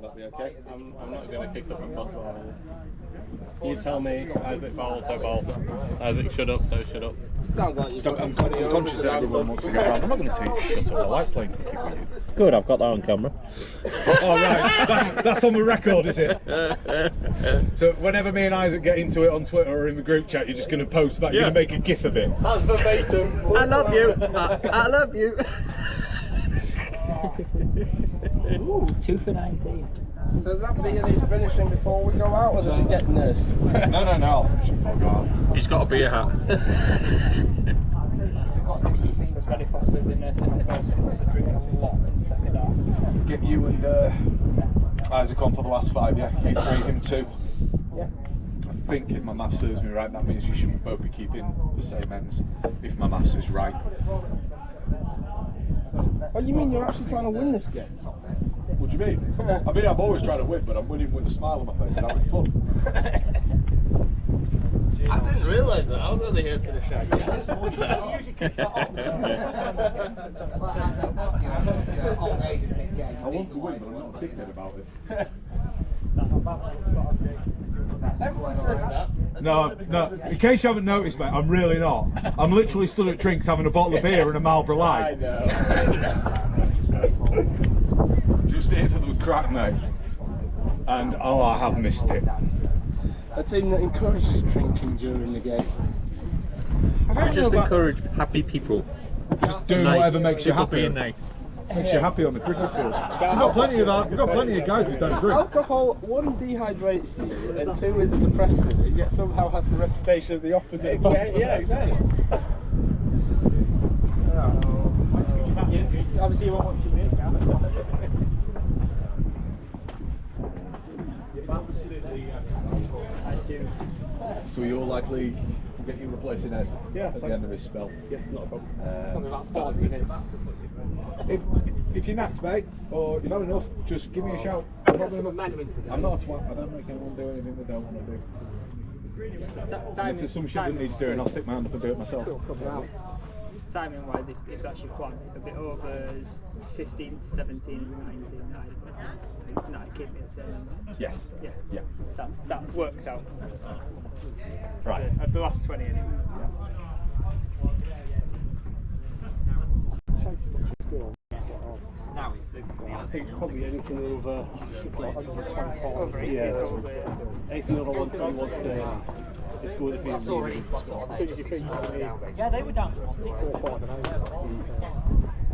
that be okay? I'm not going to kick up a fuss about it. You tell me, Isaac foul, so foul. Isaac, shut up, so shut up. Sounds like you've I'm conscious that everyone wants to get around. I'm not going to tell you to shut up. I like playing cricket with you. Good, I've got that on camera. Oh, right. That's on the record, is it? So whenever me and Isaac get into it on Twitter or in the group chat, you're just going to post back, you're going to make a gif of it. That's verbatim. I love you. I love you. Ooh, 2 for 19. So does that mean he's finishing before we go out, or does he get nursed? No, I'll finish it before I go out. He's got a beer hat. It's very possibly been nursing on first one, so drink a lot in the second half. Get you and Isaac on for the last 5, yeah? You 3, him 2. Yeah. I think if my maths serves me right, that means you should both be keeping the same ends, if my maths is right. What do you mean you're actually trying to win this game? What do you mean? I mean, I'm always trying to win, but I'm winning with a smile on my face and having fun. I didn't realise that. I was only here for the shag. I want to win, but I'm not a dickhead about it. Everyone says that. No, in case you haven't noticed, mate, I'm really not. I'm literally stood at drinks having a bottle of beer and a Marlboro Light. I know. Just here for the crack, mate. And oh, I have missed it. A team that encourages drinking during the game. I just encourage happy people. Just doing whatever makes you People happy. being nice. Makes you happy on the cricket field. We've got plenty of that. We've got plenty of guys who don't drink. Alcohol, 1, dehydrates you, and 2, is a depressant. It yet somehow has the reputation of the opposite. Yeah, exactly. Obviously, you won't want to drink, So you're likely get you replacing Ed at the end of his spell. Yeah, not a problem. Probably about 5 minutes. If you're napped, mate, or you've had enough, just give me a shout. I'm not a twat. I don't make anyone do anything they don't want to do. If there's some shit that needs doing, I'll stick my hand up and do it myself. Timing wise, it's actually quite a bit over 15, 17, 19. No, keep me the same. Yes. Yeah. That works out. Right. At the last 20 anyway. Now I think probably anything over 24. Over 80 is probably. Anything over 120, it's going to be Yeah, they were down to 4-4.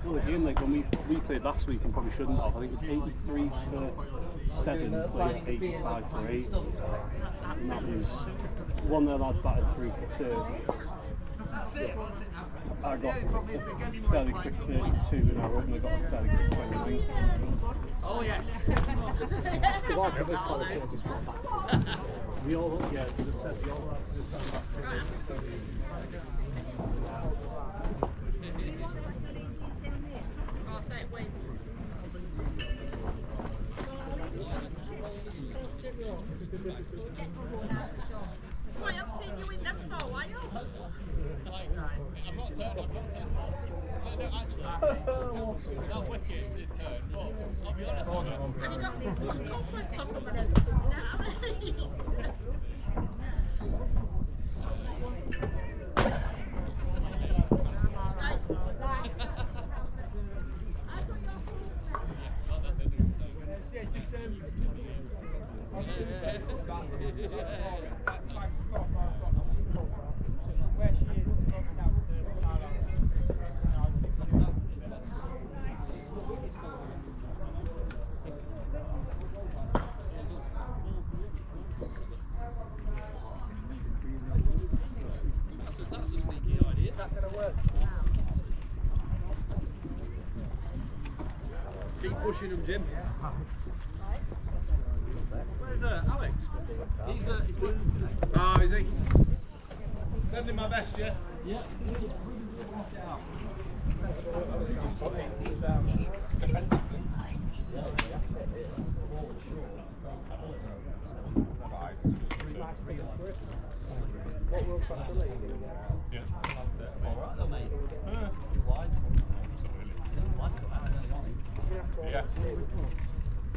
Well, again, like when we played last week and probably shouldn't have, I think it was 83 for 7, played 85 for 8. And that was one of their lads batted 3 for 30. That's it. What's it now? I got a fairly quick 32 and I only got a fairly quick 29. Oh yes. We all, yeah, we just said we all have to stand back. I haven't seen you in them for a while. I'm not turned. No, actually, that wicket did turn, but I'll be honest with you. And you got the conference top of and everything now. Keep pushing him, Jim. Where's Alex? He's oh, is he? Sending my best, yeah? Yeah. What World Cup are they doing? Yeah. Alright then, mate. You're wide. Yeah.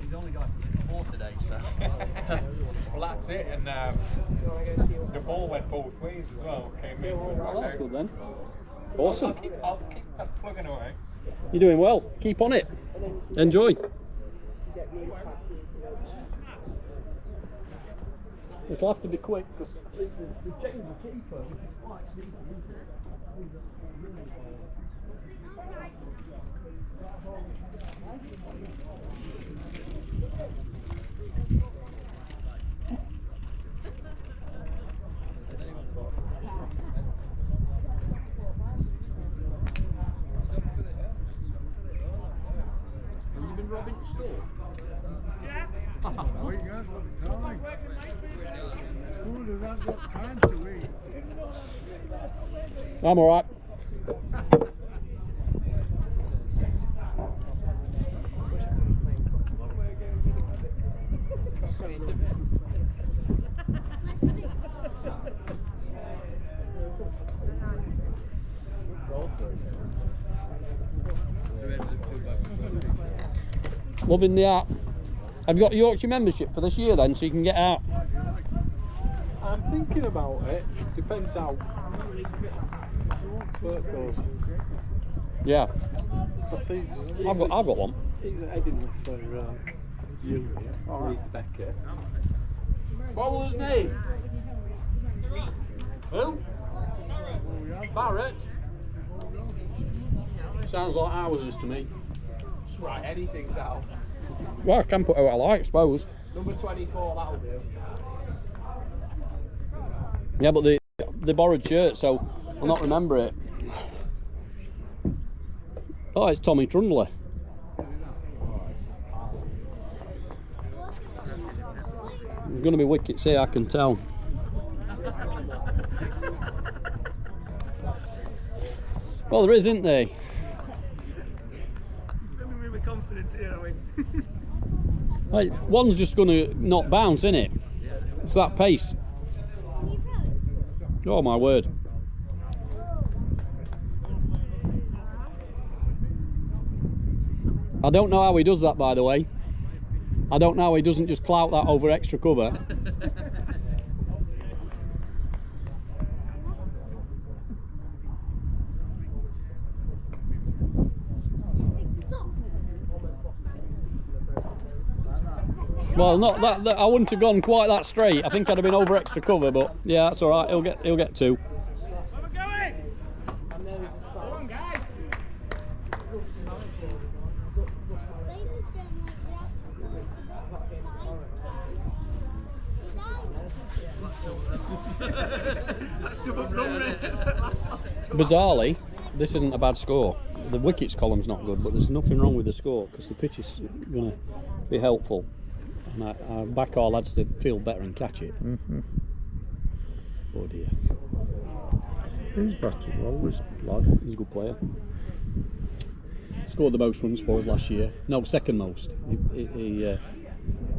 He's only got 4 today, so. Well, that's it, and the ball went both ways as well. Came in. Well, that's good then. Awesome. I'll keep that plugging away. You're doing well. Keep on it. Enjoy. It'll have to be quick because they changed the keeper, which is quite sneaky, isn't it? Have you been robbing the store? Yeah. I'm alright. Loving the app. Have you got a Yorkshire membership for this year then, so you can get out? I'm thinking about it. Depends how work goes. Yeah. I've got one. He's heading for you. Reeds Becker. What was his name? Who? Barrett. Sounds like ours to me. Right, anything down. Well, I can put who I like, I suppose. Number 24, that'll do. Yeah, but they borrowed shirt, so I'll not remember it. Oh, it's Tommy Trundley. It's going to be wickets here, I can tell. Well, there is, isn't there? With confidence here, I mean. Like, one's just going to not bounce, isn't it? It's that pace. Oh my word. I don't know how he does that, by the way. I don't know how he doesn't just clout that over extra cover. Well, not that I wouldn't have gone quite that straight. I think I'd have been over extra cover, but yeah, that's all right. He'll get 2. Bizarrely, this isn't a bad score. The wickets column's not good, but there's nothing wrong with the score because the pitch is going to be helpful. And I back our lads to feel better and catch it. Oh dear. He's batted well, this lad. He's a good player. Scored the most runs for us last year. No, second most.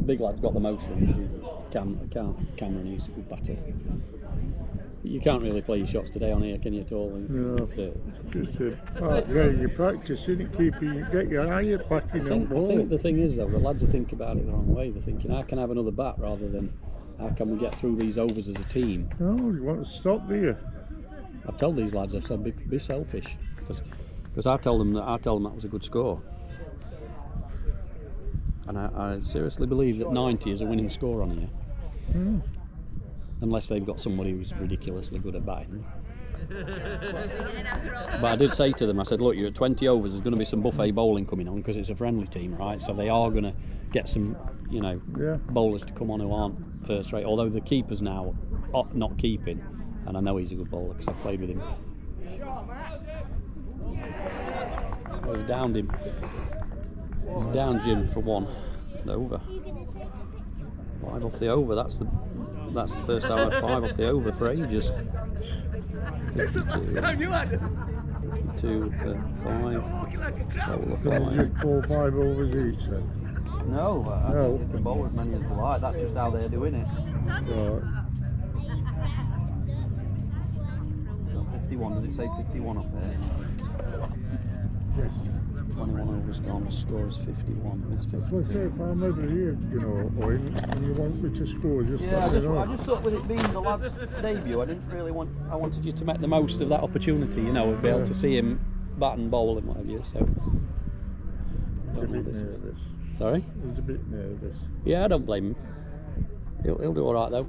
Big lad's got the most runs. Cameron, he's a good batter. You can't really play your shots today on here, can you, at all? No, just you practicing it, get your eye back in that ball. I think the thing is though, the lads are thinking about it the wrong way. They're thinking, how can I have another bat rather than how can we get through these overs as a team? No, you want to stop there. I've told these lads, I've said be selfish because I tell them that was a good score, and I seriously believe that 90 is a winning score on here. Unless they've got somebody who's ridiculously good at batting. But I did say to them, I said, look, you're at 20 overs, there's going to be some buffet bowling coming on because it's a friendly team, right? So they are going to get some, you know, bowlers to come on who aren't first rate. Although the keeper's now not keeping, and I know he's a good bowler because I played with him. Oh, he's downed him. He's down Jim for 1. The over. 5 off the over. That's the first time I've had 5 off the over for ages. 52. 2 for 5. Can you just pull 5 overs each then? No, I think you can bowl as many as you like. That's just how they're doing it. Right. 51. Does it say 51 up there? Yes. 21 overs gone, score is 51. It's 50. Well, say if I'm ever here, you know, Owen, and you want me to score, just Yeah, let me know. I just thought with it being the lad's debut, I didn't really want. I wanted you to make the most of that opportunity, you know, and be able to see him bat and bowl and whatever. So. He's a bit nervous. Sorry? He's a bit nervous. Yeah, I don't blame him. He'll do all right though.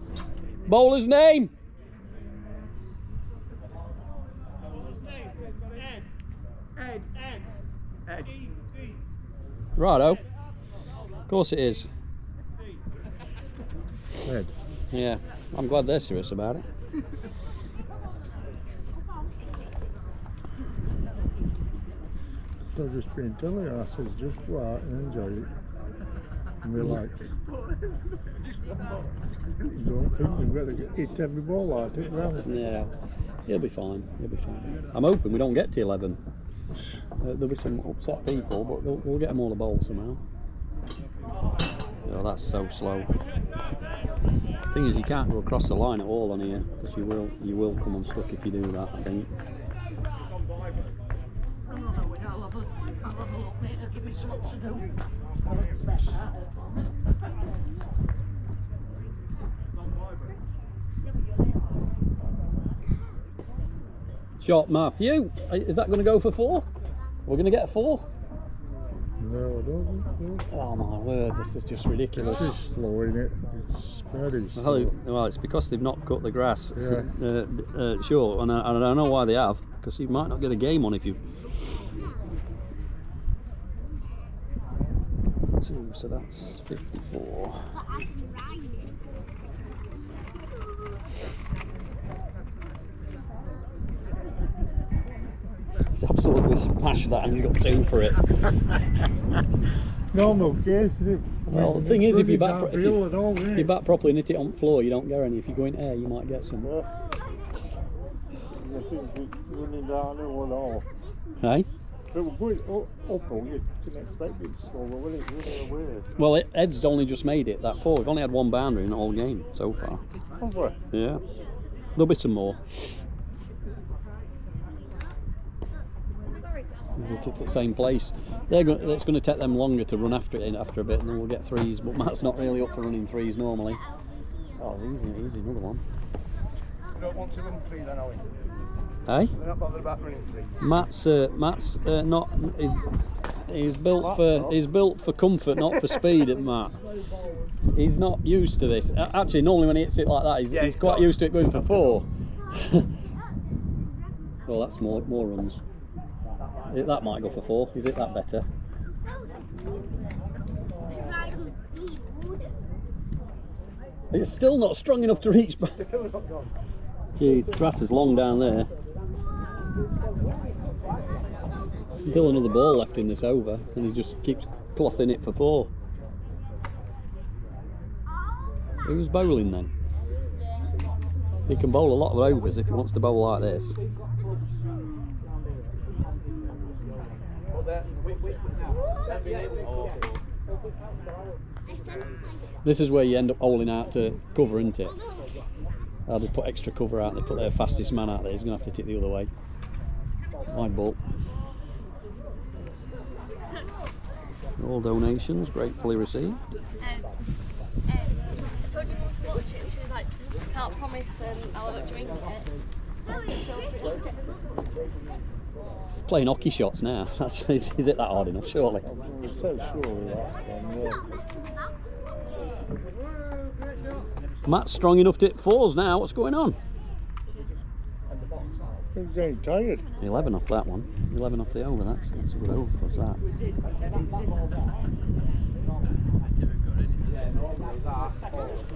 Bowler's name. Ed. Righto. Of course it is. Ed. Yeah, I'm glad they're serious about it. So I've just been telling you, I says just go out and enjoy it and relax. Don't think you've got to hit every ball out it round. Yeah, he'll be fine. He'll be fine. I'm hoping we don't get to 11. There'll be some upset people, but we'll get them all a bowl somehow. Oh, that's so slow. The thing is, you can't go across the line at all on here because you will come unstuck if you do that, I think. Shot Matthew, is that going to go for 4? We're going to get a 4? No, I don't think so. Oh my word, this is just ridiculous. It's slow, isn't it? It's very slow. Well, it's because they've not cut the grass Yeah. short, and I don't know why they have, because you might not get a game on if you... 2, so that's 54. He's absolutely smashed that and he's got 2 for it. Normal case, isn't it? Well, the thing is, if you bat properly and hit it on the floor, you don't get any. If you go in air, you might get some. Yeah. I think it's running down there or all. Hey? But we're going uphill, you can expect it slower, will it? Running away. Well, Ed's only just made it that 4. We've only had 1 boundary in the whole game so far. Have we? Yeah. There'll be some more. It's at the same place. It's going to take them longer to run after it after a bit, and then we'll get 3s. But Matt's not really up for running 3s normally. Oh, easy, another one. You don't want to run 3 then, are we? Hey? We're not bothered about running 3. Matt's not. He's built for comfort, not for speed. At Matt, he's not used to this. Actually, normally when he hits it like that, he's quite used to it going for 4. Well, that's more runs. That might go for 4. Is it that better? It's still not strong enough to reach back. Gee, the grass is long down there. Still another ball left in this over, and he just keeps clothing it for 4. Who's bowling then? He can bowl a lot of overs if he wants to bowl like this. This is where you end up holding out to cover, isn't it? They put extra cover out, they put their fastest man out there, he's going to have to tip the other way. Wide ball. All donations gratefully received. I told your mum to watch it and she was like, can't promise I won't drink it. Playing hockey shots now. Is it that hard enough, surely? I'm so sure of that one, yeah. Matt's strong enough to hit 4s now. What's going on? He's getting tired. 11 off that one. 11 off the over. That's a good over for us, that.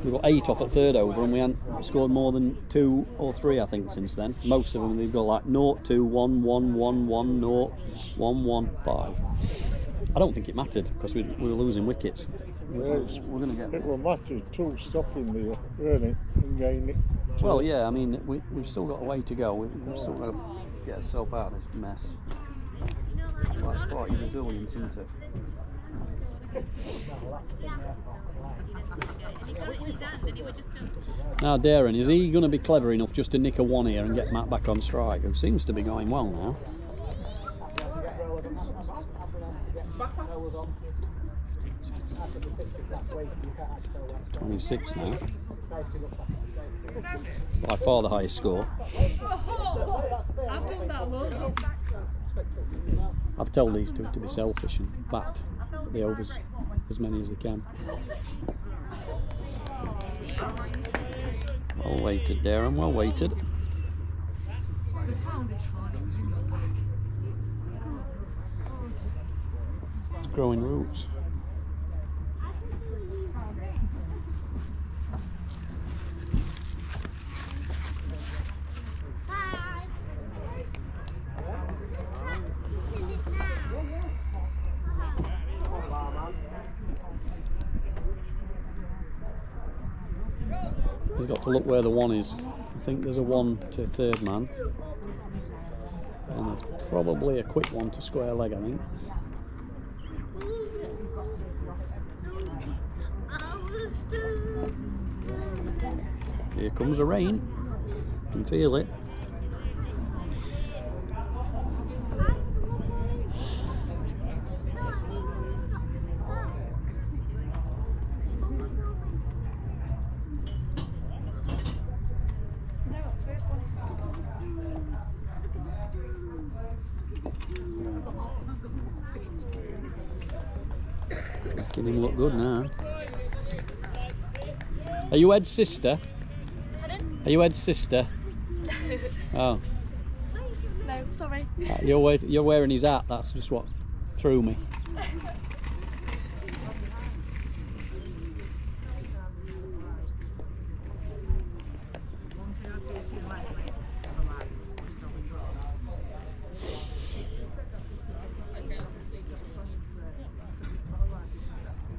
We've got 8 off at 3rd over, and we haven't scored more than 2 or 3, I think, since then. Most of them they've got like 0, 2, 1, 1, 1, 1, 0, 1, 1, 5. I don't think it mattered because we were losing wickets. We're going to get. It will matter 2 stopping there, weren't it? And getting it. Well, yeah. I mean, we've still got a way to go. We've still got to get ourselves out of this mess. That's quite resilient, isn't it? Now Darren, is he going to be clever enough just to nick a 1 here and get Matt back on strike? It seems to be going well now. on. 26 now. By far the highest score. I've done that loads. I've told these two to be selfish and backed the overs as many as they can. Well weighted, Darren, well weighted. It's growing roots. He's got to look where the one is. I think there's a one to third man. And there's probably a quick one to square leg, I think. Here comes the rain. You can feel it. Making him look good now. Are you Ed's sister? Pardon? Are you Ed's sister? Oh. No, sorry. You're wearing his hat, that's just what threw me.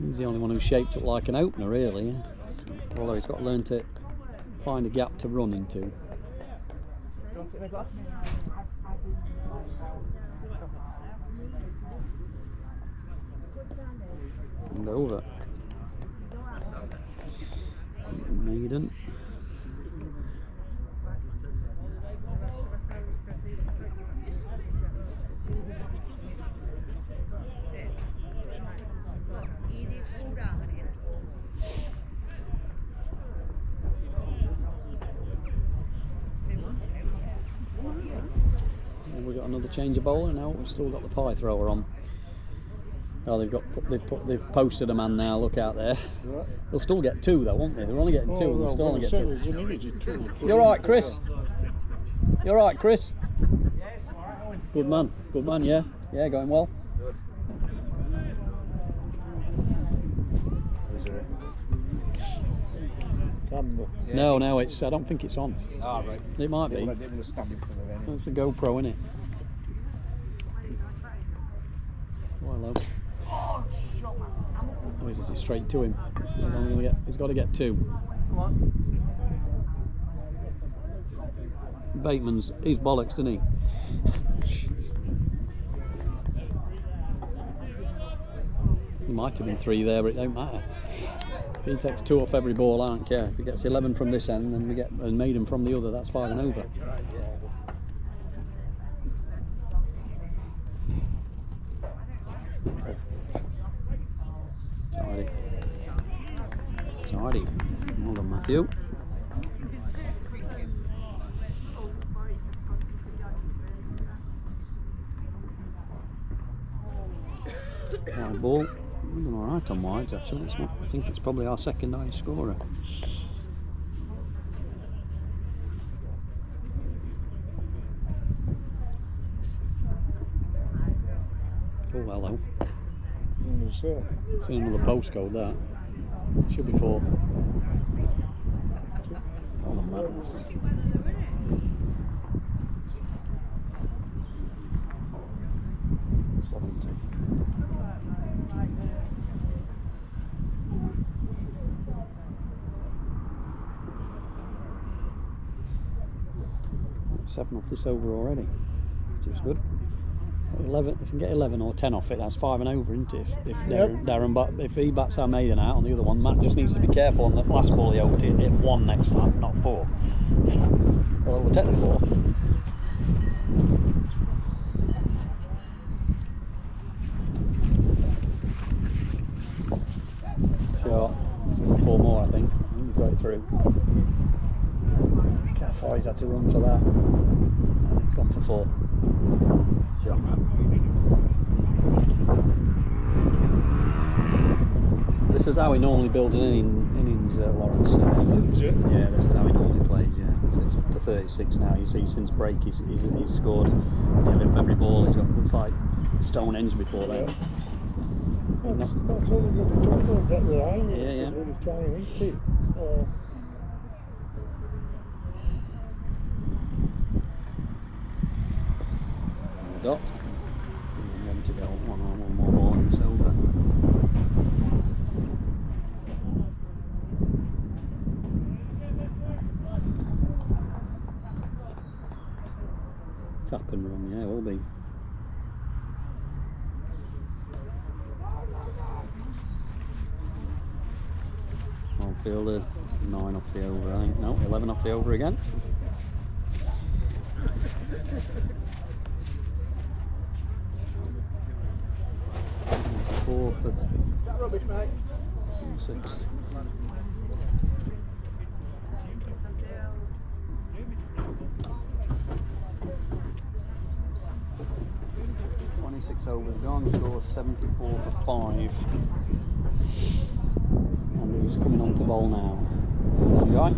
He's the only one who's shaped up like an opener, really. Although he's got to learn to find a gap to run into. And over. Maiden. We've got another change of bowler now. We've still got the pie thrower on. Oh, they've posted a man now. Look out there. They'll still get two though, won't they? They're only getting two, and they'll still only get two. You're all right, Chris. You're all right, Chris. Good man. Good man. Yeah. Yeah, going well. No, it's. I don't think it's on. Ah, right. It might be. It's a GoPro, isn't it? Oh, hello. Oh, he's straight to him. He's got to get two. Come on. He's bollocks, isn't he? There might have been three there, but it don't matter. If he takes two off every ball, I don't care. If he gets 11 from this end and we get and maiden from the other, that's 5 and over. Tidy. Tidy. Well done, Matthew. Wide ball. We've done alright on wides actually. It's not, I think it's probably our second highest scorer. Oh, hello. It's in another postcode, that. Should be 4. Oh, the madness. Seven off this over already, which is good. 11, if we can get 11 or 10 off it, that's 5 and over, isn't it? If if he bats our maiden out on the other one, Matt just needs to be careful on the last ball he oved it, hit 1 next time, not 4. Well, we'll take the 4. So, he's got 4 more, I think. He's got it through. Look how far he's had to run for that. And he's gone for 4. This is how he normally builds an innings, Lawrence. Yeah, this is how he normally plays. Yeah, so it's up to 36 now. You see, since break, he's scored nearly off every ball. He's got looks like Stonehenge before then. That's all they've got to talk about, get their eye. Yeah. Really try and eat it. Dot. And then to go one more ball and it's over. Tap and run, yeah, will be. Well fielded, 9 off the over, I think. No, 11 off the over again. Fourth of Rubbish, mate. 6. Overs gone, scores 74 for 5. And who's coming on to bowl now? That guy.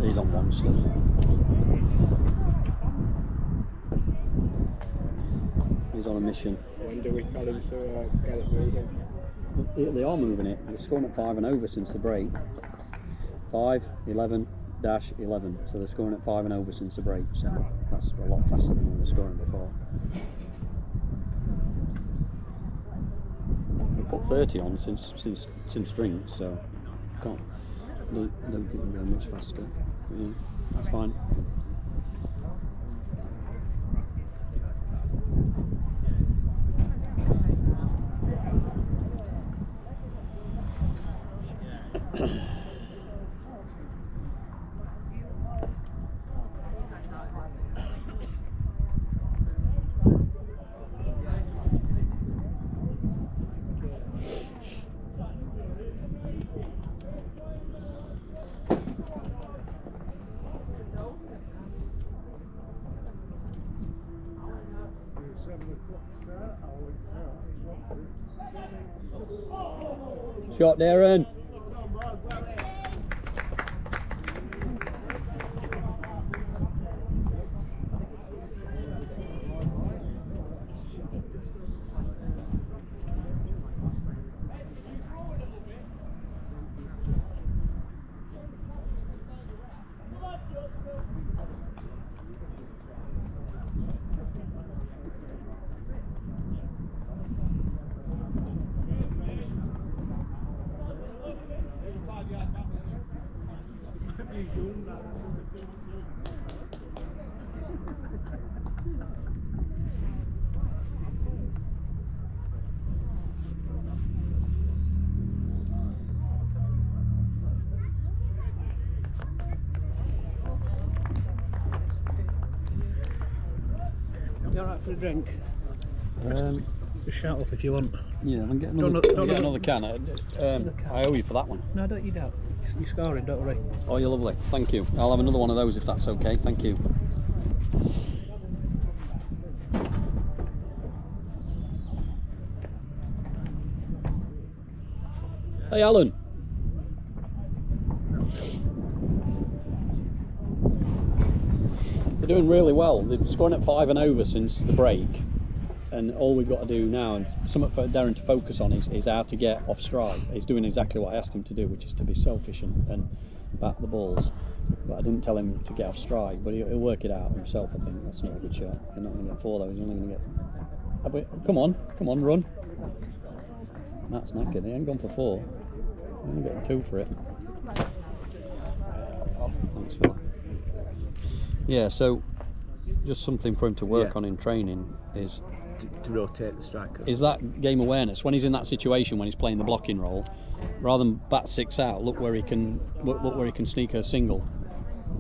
He's on 1 still. He's on a mission. When do we tell him to get it moving? They are moving it. They're scoring at 5 and over since the break. 5, 11, dash 11. So they're scoring at 5 and over since the break. So that's a lot faster than they were scoring before. We put 30 on since drinks, so I don't think we're going much faster. But yeah, that's fine. Shot, Darren. You alright for a drink? Just shout up if you want. Yeah, I can get another, get another can. I owe you for that one. No, don't you doubt. You're scoring, don't worry. Oh, you're lovely. Thank you. I'll have another one of those if that's okay. Thank you. Hey, Alan. They're doing really well. They've scored at 5 and over since the break, and all we've got to do now, and something for Darren to focus on, is how to get off strike. He's doing exactly what I asked him to do, which is to be selfish and bat the balls. But I didn't tell him to get off strike, but he'll work it out himself. I think that's not a good shot. He's not going to get 4 though. He's only going to get. Come on, run. That's knackered. He ain't gone for 4. He's only getting 2 for it. Thanks for that. Yeah, so just something for him to work on in training is to rotate the striker. Is that game awareness when he's in that situation, when he's playing the blocking role, rather than bat 6 out, look where he can sneak a single.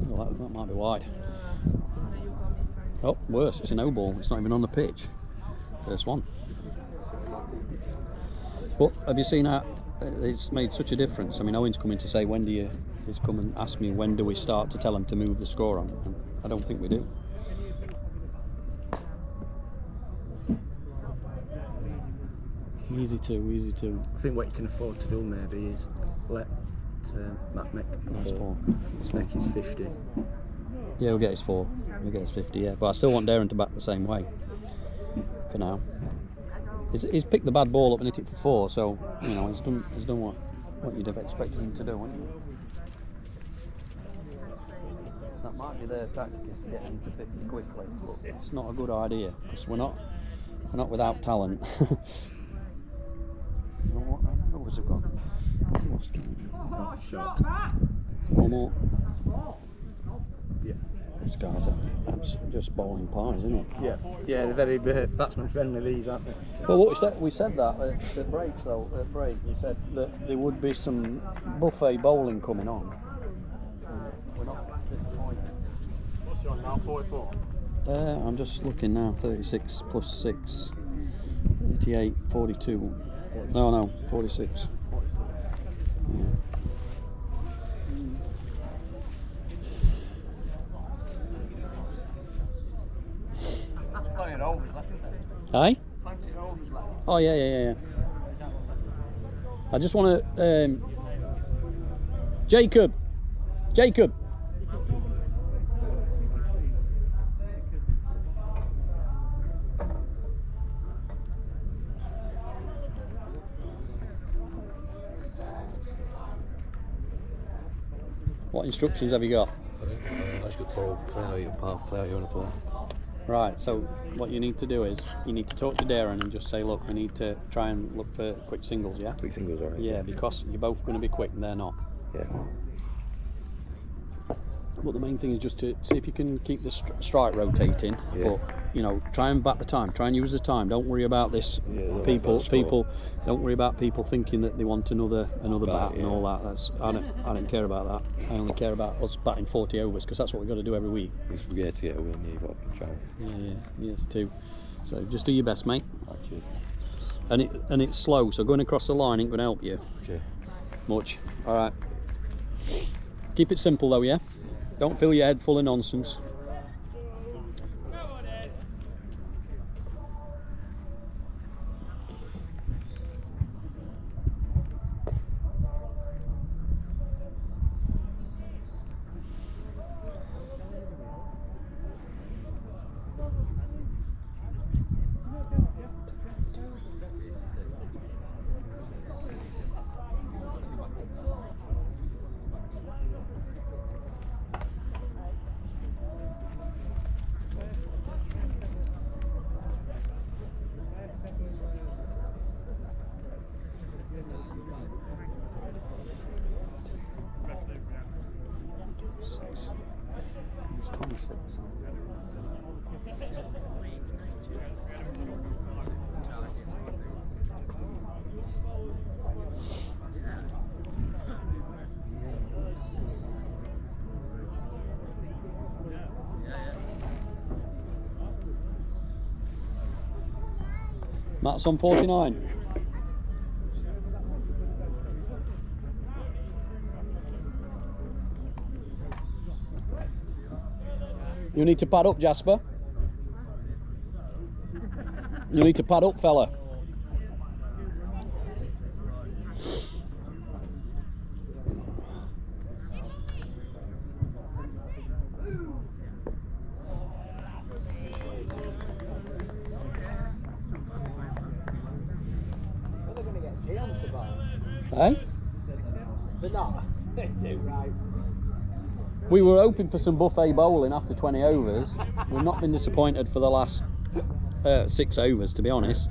Well, that might be wide. Oh, worse, it's a no ball. It's not even on the pitch. First one. But have you seen how it's made such a difference? I mean, Owen's coming to say, he's come and asked me when do we start to tell him to move the score on, and I don't think we do. Easy to. I think what you can afford to do maybe is let Matt make his 50. Yeah, he'll get his 4. He'll get his 50, yeah. But I still want Darren to bat the same way for now. He's picked the bad ball up and hit it for 4, so you know he's done what you'd have expected him to do, wouldn't you? That might be their tactic, is to get him to 50 quickly, but it's not a good idea because we're not without talent. What numbers have got? Shot. One more. Yeah. This guy's just bowling pies, isn't it? Yeah. Yeah, they're very batsman friendly, these, aren't they? Well, we said that at the break, though. At break, we said that there would be some buffet bowling coming on. We're not disappointed. What's your now? 44. I'm just looking now. 36 plus 6, 88, 42. No, 46. Yeah. Plenty of overs left, isn't there? Aye? Plenty of overs left. Oh yeah. I just want to, Jacob. What instructions have you got? I just got told play how you want to play. Right, so what you need to do is you need to talk to Darren and just say, look, we need to try and look for quick singles, yeah? Quick singles, alright. Yeah, because you're both going to be quick and they're not. Yeah. But the main thing is just to see if you can keep the strike rotating. Yeah. But you know, try and bat the time. Try and use the time. Don't worry about this. Yeah, People. Don't worry about people thinking that they want another bat and all that. I don't care about that. I only care about us batting 40 overs because that's what we've got to do every week. We're here to get a win. You've got to try. Yes, too. So just do your best, mate. Actually. And it's slow. So going across the line ain't going to help you. Okay. Much. All right. Keep it simple though, yeah. Don't fill your head full of nonsense. Matt's on 49. You need to pad up, Jasper. You need to pad up, fella. Eh? They're not. They're too right. We were hoping for some buffet bowling after 20 overs. We've not been disappointed for the last 6 overs, to be honest.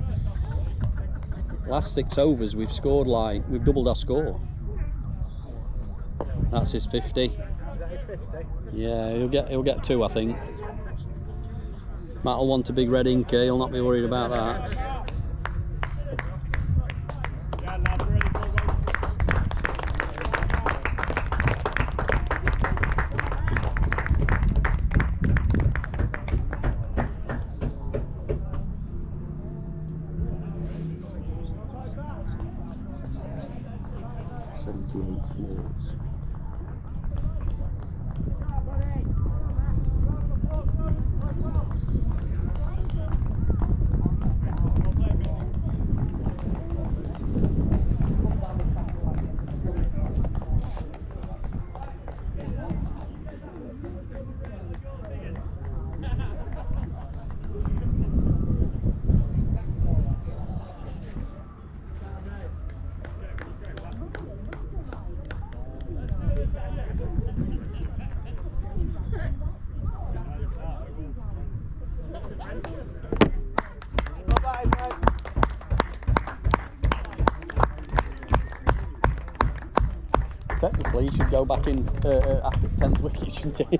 Last 6 overs, we've scored like, we've doubled our score. That's his 50. Is that his 50? Yeah, he'll get 2, I think. Matt'll want a big red inker, he'll not be worried about that. Technically, he should go back in after 10th wicket, shouldn't he?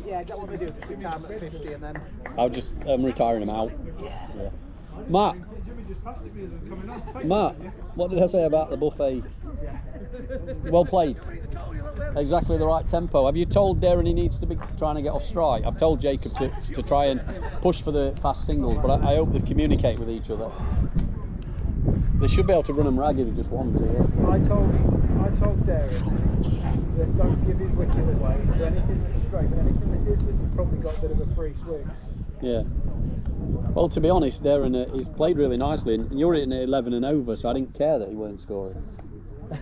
Yeah, is that what we do? Just retire at 50 and then... I'll just retiring him out. Yeah. Matt, what did I say about the buffet? Well played. Exactly the right tempo. Have you told Darren he needs to be trying to get off strike? I've told Jacob to try and push for the fast singles, but I hope they communicate with each other. They should be able to run them ragged if just once here. I told Darren that don't give his wicket away to anything that's straight, but anything that isn't, you've probably got a bit of a free swing. Yeah. Well, to be honest, Darren, he's played really nicely, and you're hitting at 11 and over, so I didn't care that he weren't scoring.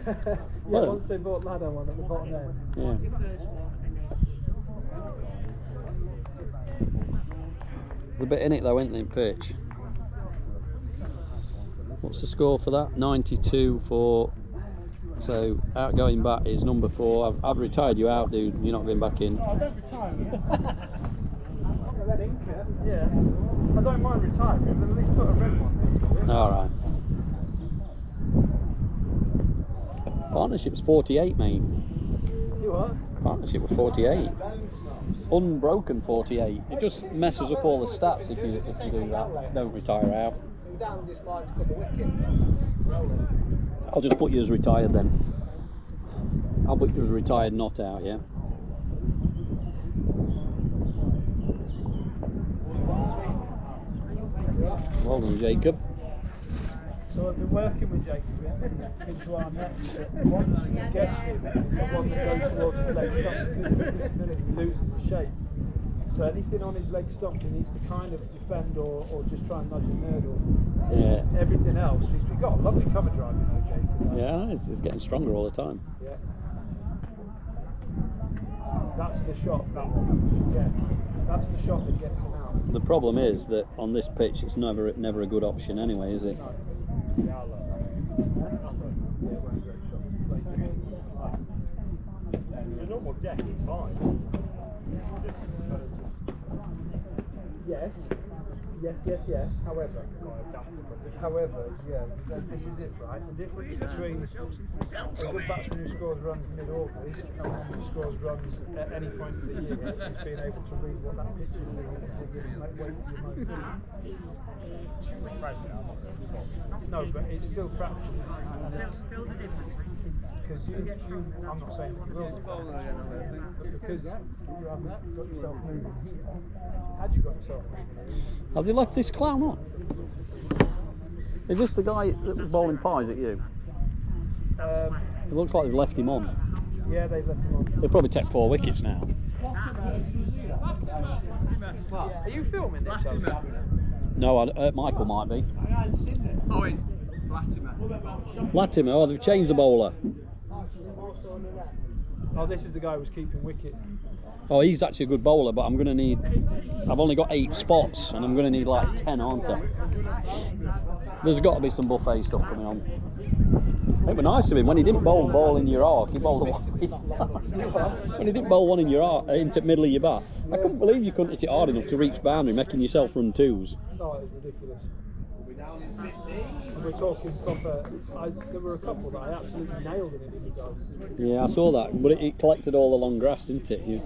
Yeah, well, once they bought ladder one at the bottom end. Yeah. There's a bit in it though, isn't there, in pitch? What's the score for that? 92 for... So, outgoing bat is number 4. I've retired you out, dude. You're not going back in. Oh, don't retire me. Yeah. I don't mind retiring, but at least put a red one next to it. Alright. Partnership's 48, mate. You what? Partnership was 48. Unbroken 48. It just messes up all the stats if you do that. Don't retire out. Down this line to put the wicket. I'll just put you as retired then. I'll put you as retired, not out, yeah? Well done, Jacob. So I've been working with Jacob into our net. The one that gets him is the one that goes towards his leg stump, because he loses the shape. So anything on his leg stump he needs to kind of defend or just try and nudge a nurdle. Yeah. Everything else, he's got a lovely cover drive, you know, Jacob. Yeah, he's getting stronger all the time. Yeah. That's the shot, that one. Yeah. That's the shot that gets him out. The problem is that on this pitch it's never a good option anyway, is it? No. Yeah, I love that. The normal deck is fine. Yes. However, yeah, this is it, right? The difference between a good batsman who scores runs mid-August and one who scores runs at any point of the year is being able to read what that pitch is doing and dig in and make weight for your moment. No, but it's still practice. Because I'm not saying that you will, but because you haven't got yourself moving here, had you got yourself moving here? Have they left this clown on? Is this the guy that was bowling pies at you? It looks like they've left him on. Yeah, they've left him on. He'll probably take 4 wickets now. Are you filming this? No, Michael might be. Oh, Latimer, oh, they've changed the bowler. Oh, this is the guy who was keeping wicket. Oh, he's actually a good bowler, but I'm going to need... I've only got 8 spots, and I'm going to need like 10, aren't I? There's got to be some buffet stuff coming on. It was nice of him when he didn't bowl the ball in your arc. He bowled the one. When he didn't bowl one in your arc, into the middle of your bat. I couldn't believe you couldn't hit it hard enough to reach boundary, making yourself run twos. Oh, it was ridiculous. And we're talking proper. There were a couple that I absolutely nailed and it didn't go. Yeah, I saw that, but it collected all the long grass, didn't it?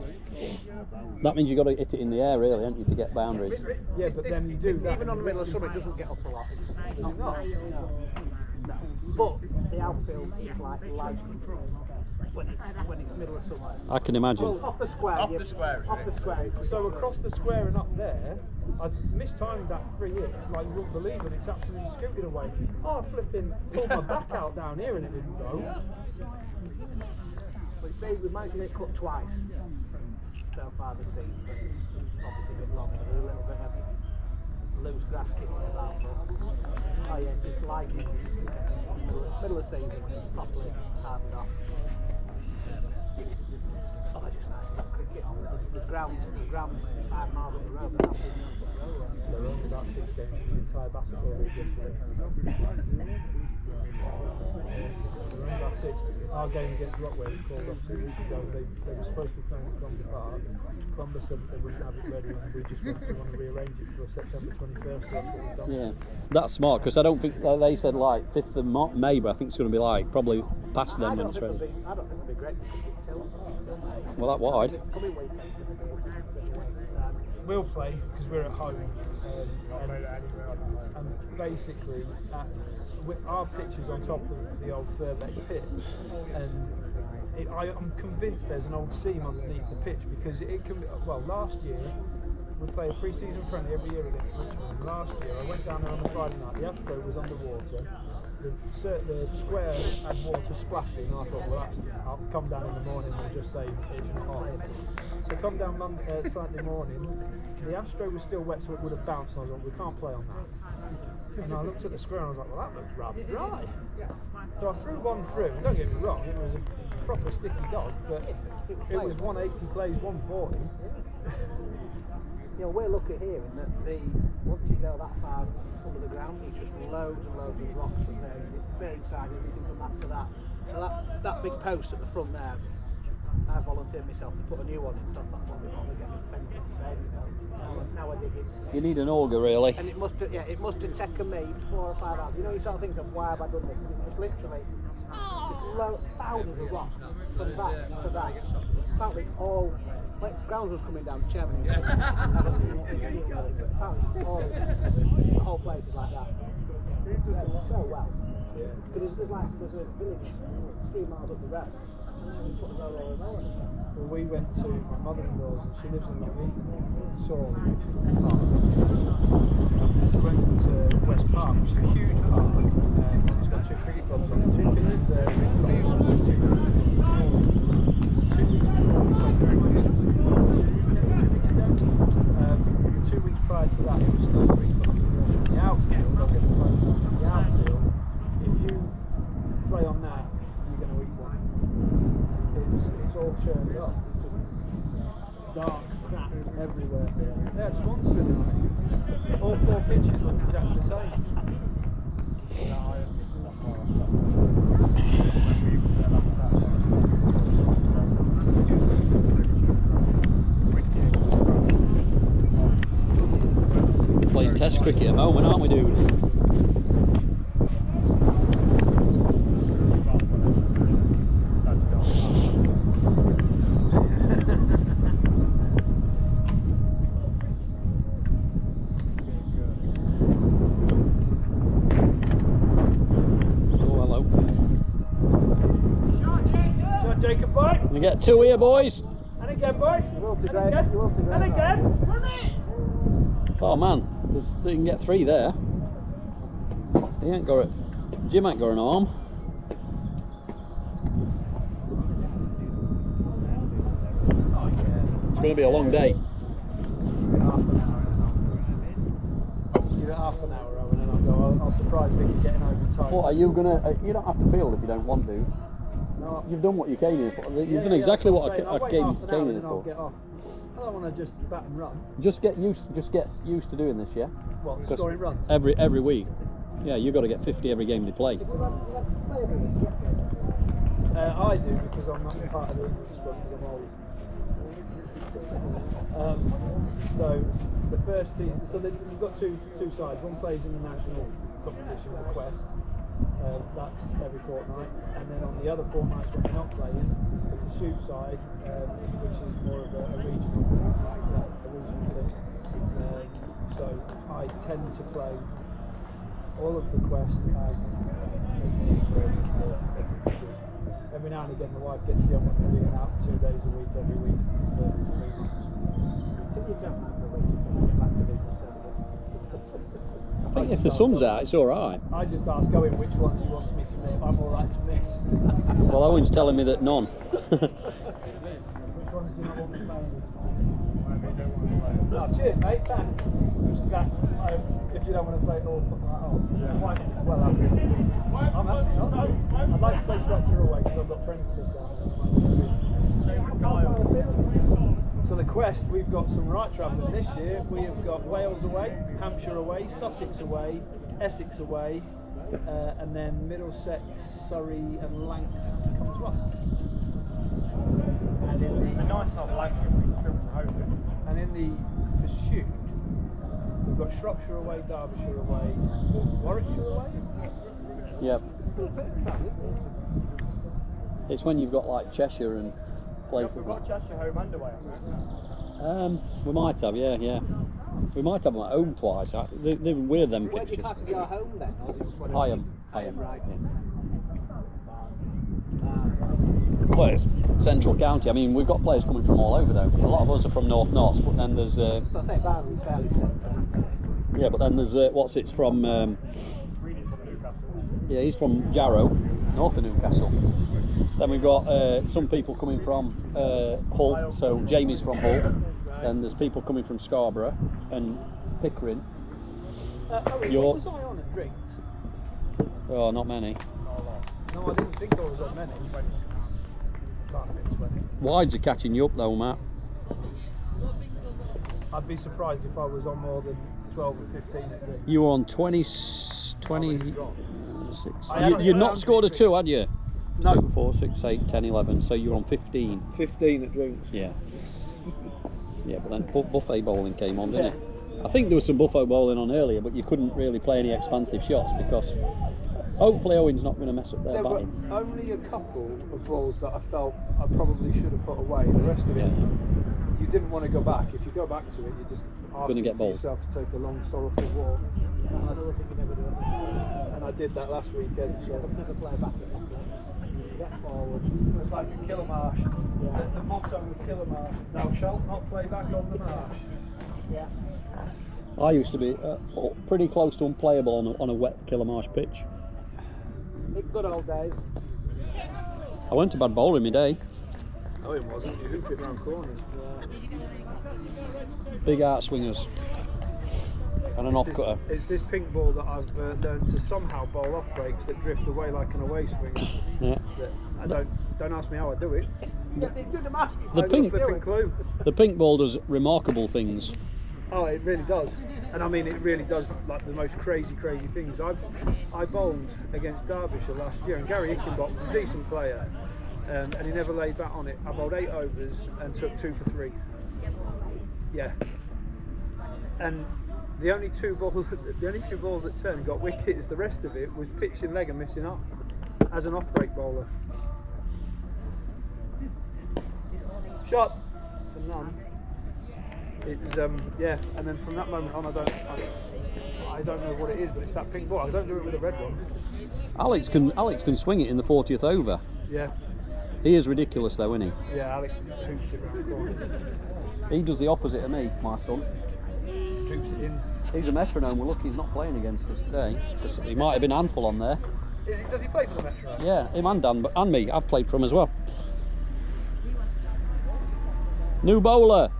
That means you've got to hit it in the air, really, haven't you, to get boundaries? Yeah, but then you do that. Even on the middle of summer, it doesn't get up a lot. It's not. No. But the outfield is like lightning when it's middle of summer. I can imagine. Well, off the square. Off the square. So across the square and up there, I mistimed that 3 hit, like you wouldn't believe it. It's absolutely scooted away. Oh, flipping pulled my back out down here and it didn't go. But it's big. We managed to get cut twice so far this season, but it's obviously a bit long. There's a little bit of loose grass kicking about. But, oh yeah, it's like middle of season when it's properly hardened off. Oh, I just nice got cricket on. There's grounds 5 miles up the road. But that's there were only about 6 games in the entire basketball league yesterday. About 6. Our game against Rockwell was called off 2 weeks ago. They were supposed to be playing at Crombie Park. Crombie said they wouldn't have it ready, and we just want to rearrange it for September 21st. So that's what we've done. Yeah, that's smart because I don't think they said like 5th of May, but I think it's going to be like probably past them when it's ready. I don't think it'd be great to kick it till. Well, that wide. Coming weekend. We'll play because we're at home. And basically, our pitch is on top of the old Furbeck pit, and I'm convinced there's an old seam underneath the pitch because it can be. Well, last year we play a pre-season friendly every year against Richmond. Last year I went down there on a Friday night. The Astro was underwater. The square had water splashing, and I thought, well, I'll come down in the morning and just say it's not hot. So I come down Saturday morning. The Astro was still wet, so it would have bounced. And I was like, we can't play on that. And I looked at the square and I was like, well, that looks rather dry. So I threw one through. Don't get me wrong, it was a proper sticky dog, but it was 180 plays 140. You know, we're lucky here in that once you go that far under the ground, it's just loads and loads of rocks and very side, and you can come back to that. So that big post at the front there, I volunteered myself to put a new one in, so I thought, well, we're probably getting fencing spade, you know. Now we're digging. You need an auger, really. And it must have taken me 4 or 5 hours. You know, you sort of think of why have I done this? Just literally, thousands of rocks from that to that. Apparently all, like ground was coming down, the chairman. The whole place is like that. It's so well. Because there's a village 3 miles up the road. Well, we went to my mother-in-law's and she lives in Long Eaton, Saul, which is a park. We went to West Park, which is a huge park, and it's got 2 cricket clubs on it, 2 pitches there. 2 weeks prior to that, it was still 3 clubs. The outfield, I'll get the phone. The outfield, if you play on that, you're going to eat one. It's all churned up. It's just dark crap everywhere. They had swans swimming on it. All 4 pitches look exactly the same. Playing test cricket at the moment, aren't we, dude? We get 2 here, boys. And again, boys. And again. Oh man, they can get 3 there. He ain't got it. Jim ain't got an arm. It's going to be a long day. Give it half an hour, and then I'll go. I'll surprise Vicky getting home in time. What are you gonna? You don't have to field if you don't want to. No, you've done what you came here for. You've done exactly what I came here for. Get off. I don't want to just bat and run. Just get used to doing this, yeah. What, scoring runs? Every week. Yeah, you've got to get 50 every game they play. play every week? I do because I'm not part of the English squad because I'm old. So the first team, so you've got two sides. One plays in the national competition with the Quest. That's every fortnight, and then on the other fortnights when we're not playing, the shoot side, which is more of a regional thing. So I tend to play all of the Quest and every now and again the wife gets the young one being out 2 days a week every week for 3 months. I think if the sun's out, it's alright. I just ask Owen which ones he wants me to mix. I'm alright to mix. Well, Owen's telling me that none. Which ones do you not want me playing? Oh, cheers, mate. Thanks. If you don't want to play it all, put that off. Yeah. Well, I'm happy not to. I'd like to play Shropshire away because I've got friends to live down there. So the Quest, we've got some right travelling this year. We have got Wales away, Hampshire away, Sussex away, Essex away, and then Middlesex, Surrey and Lancs come to us. And in the nice old Lancs and in the pursuit, we've got Shropshire away, Derbyshire away, Warwickshire away. Yep. It's when you've got like Cheshire and places. We've got Cheshire home and away. We might have, yeah. We might have them at home twice. They're weird, them Where do you fixtures. class as your home then? Or is it just one of Higham. right. Well, it's Central County. I mean, we've got players coming from all over though. A lot of us are from North Notts, but then there's. I say Barnsley's fairly central, isn't it? Yeah, but then there's it's from. Yeah, he's from Jarrow, north of Newcastle. Then we've got some people coming from Hull, so Jamie's from Hull. Then there's people coming from Scarborough and Pickering. What was I on at drinks? Oh, not many. No, I didn't think I was on many. Wides are catching you up though, Matt. I'd be surprised if I was on more than 12 or 15 at drinks. You were on 26. You'd not scored a 2, had you? No. 4, 6, 8, 10, 11. So you were on 15. 15 at drinks. Yeah. Yeah, but then buffet bowling came on, didn't it? I think there was some buffet bowling on earlier, but you couldn't really play any expansive shots because hopefully Owen's not going to mess up their batting. There were only a couple of balls that I felt I probably should have put away. The rest of it, you didn't want to go back. If you go back to it, you just ask yourself to take a long, sorrowful walk. And I did that last weekend. So I've never played back at that. Get forward. It's like a Killamarsh. Yeah. The motto of Killamarsh: "Thou shalt not play back on the marsh." Yeah. I used to be pretty close to unplayable on a wet Killamarsh pitch. Good old days. I went to bad bowling my day. No, it wasn't. You hooped it round corners. Big out swingers. And an off cutter. It's this pink ball that I've learned to somehow bowl off breaks that drift away like an away swing. Yeah. I don't ask me how I do it. The pink ball does remarkable things. Oh, it really does. And I mean, it really does like the most crazy things. I bowled against Derbyshire last year, and Gary Hickenbock's a decent player, and he never laid back on it. I bowled 8 overs and took 2 for 3. Yeah. And the only two balls that turned got wickets. The rest of it was pitching leg and missing off as an off-break bowler. Shot for none. It was yeah, and then from that moment on, I don't know what it is, but it's that pink ball. I don't do it with a red one. Alex can swing it in the 40th over. Yeah. He is ridiculous though, isn't he? Yeah, Alex hoops it round the corner. He does the opposite of me, my son. Hoops it in. He's a metronome. We're lucky he's not playing against us today, because he might have been a handful on there. Does he play for the metronome? Yeah, him and Dan, and me. I've played for him as well. New bowler.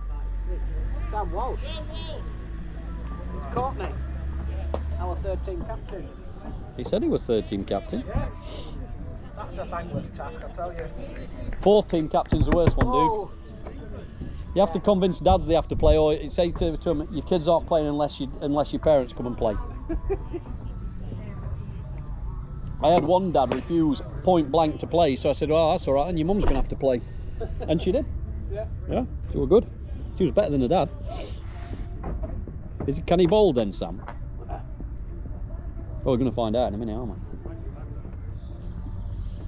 It's Sam Walsh. It's Courtney, our 3rd team captain. He said he was 3rd team captain. Yeah. That's a thankless task, I tell you. 4th team captain's the worst one, dude. You have to convince dads they have to play, or say to them, your kids aren't playing unless your parents come and play. I had one dad refuse point blank to play, so I said, "Oh, that's all right, and your mum's going to have to play," and she did. Yeah. Yeah, she was good. She was better than her dad. Can he bowl then, Sam? Oh, we're going to find out in a minute, aren't we?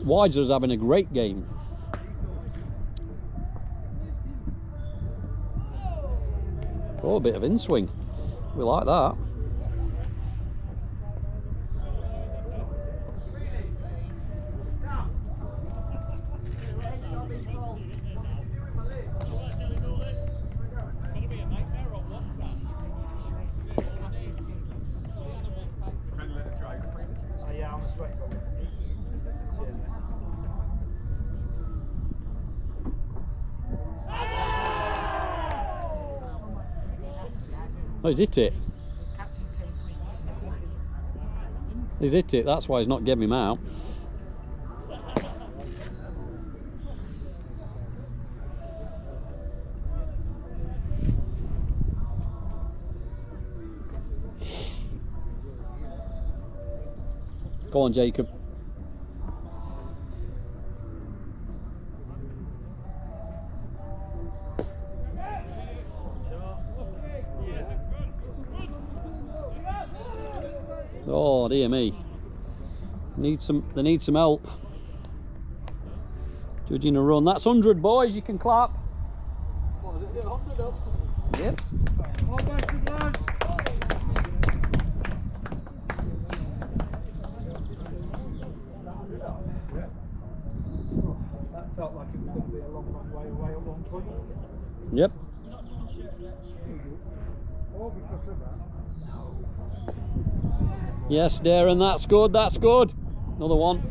Wides's having a great game. Oh, a bit of in-swing. We like that. Oh, he's hit it. He's hit it, that's why he's not getting him out. Go on, Jacob. Oh dear me. They need some help. Judging a run. That's 100, boys, you can clap. What is it? 100 up? Yep. All back to lads. That felt like it was going to be a long, long way away at one point. Yep. All because of that. Yes, Darren, that's good, that's good. Another one.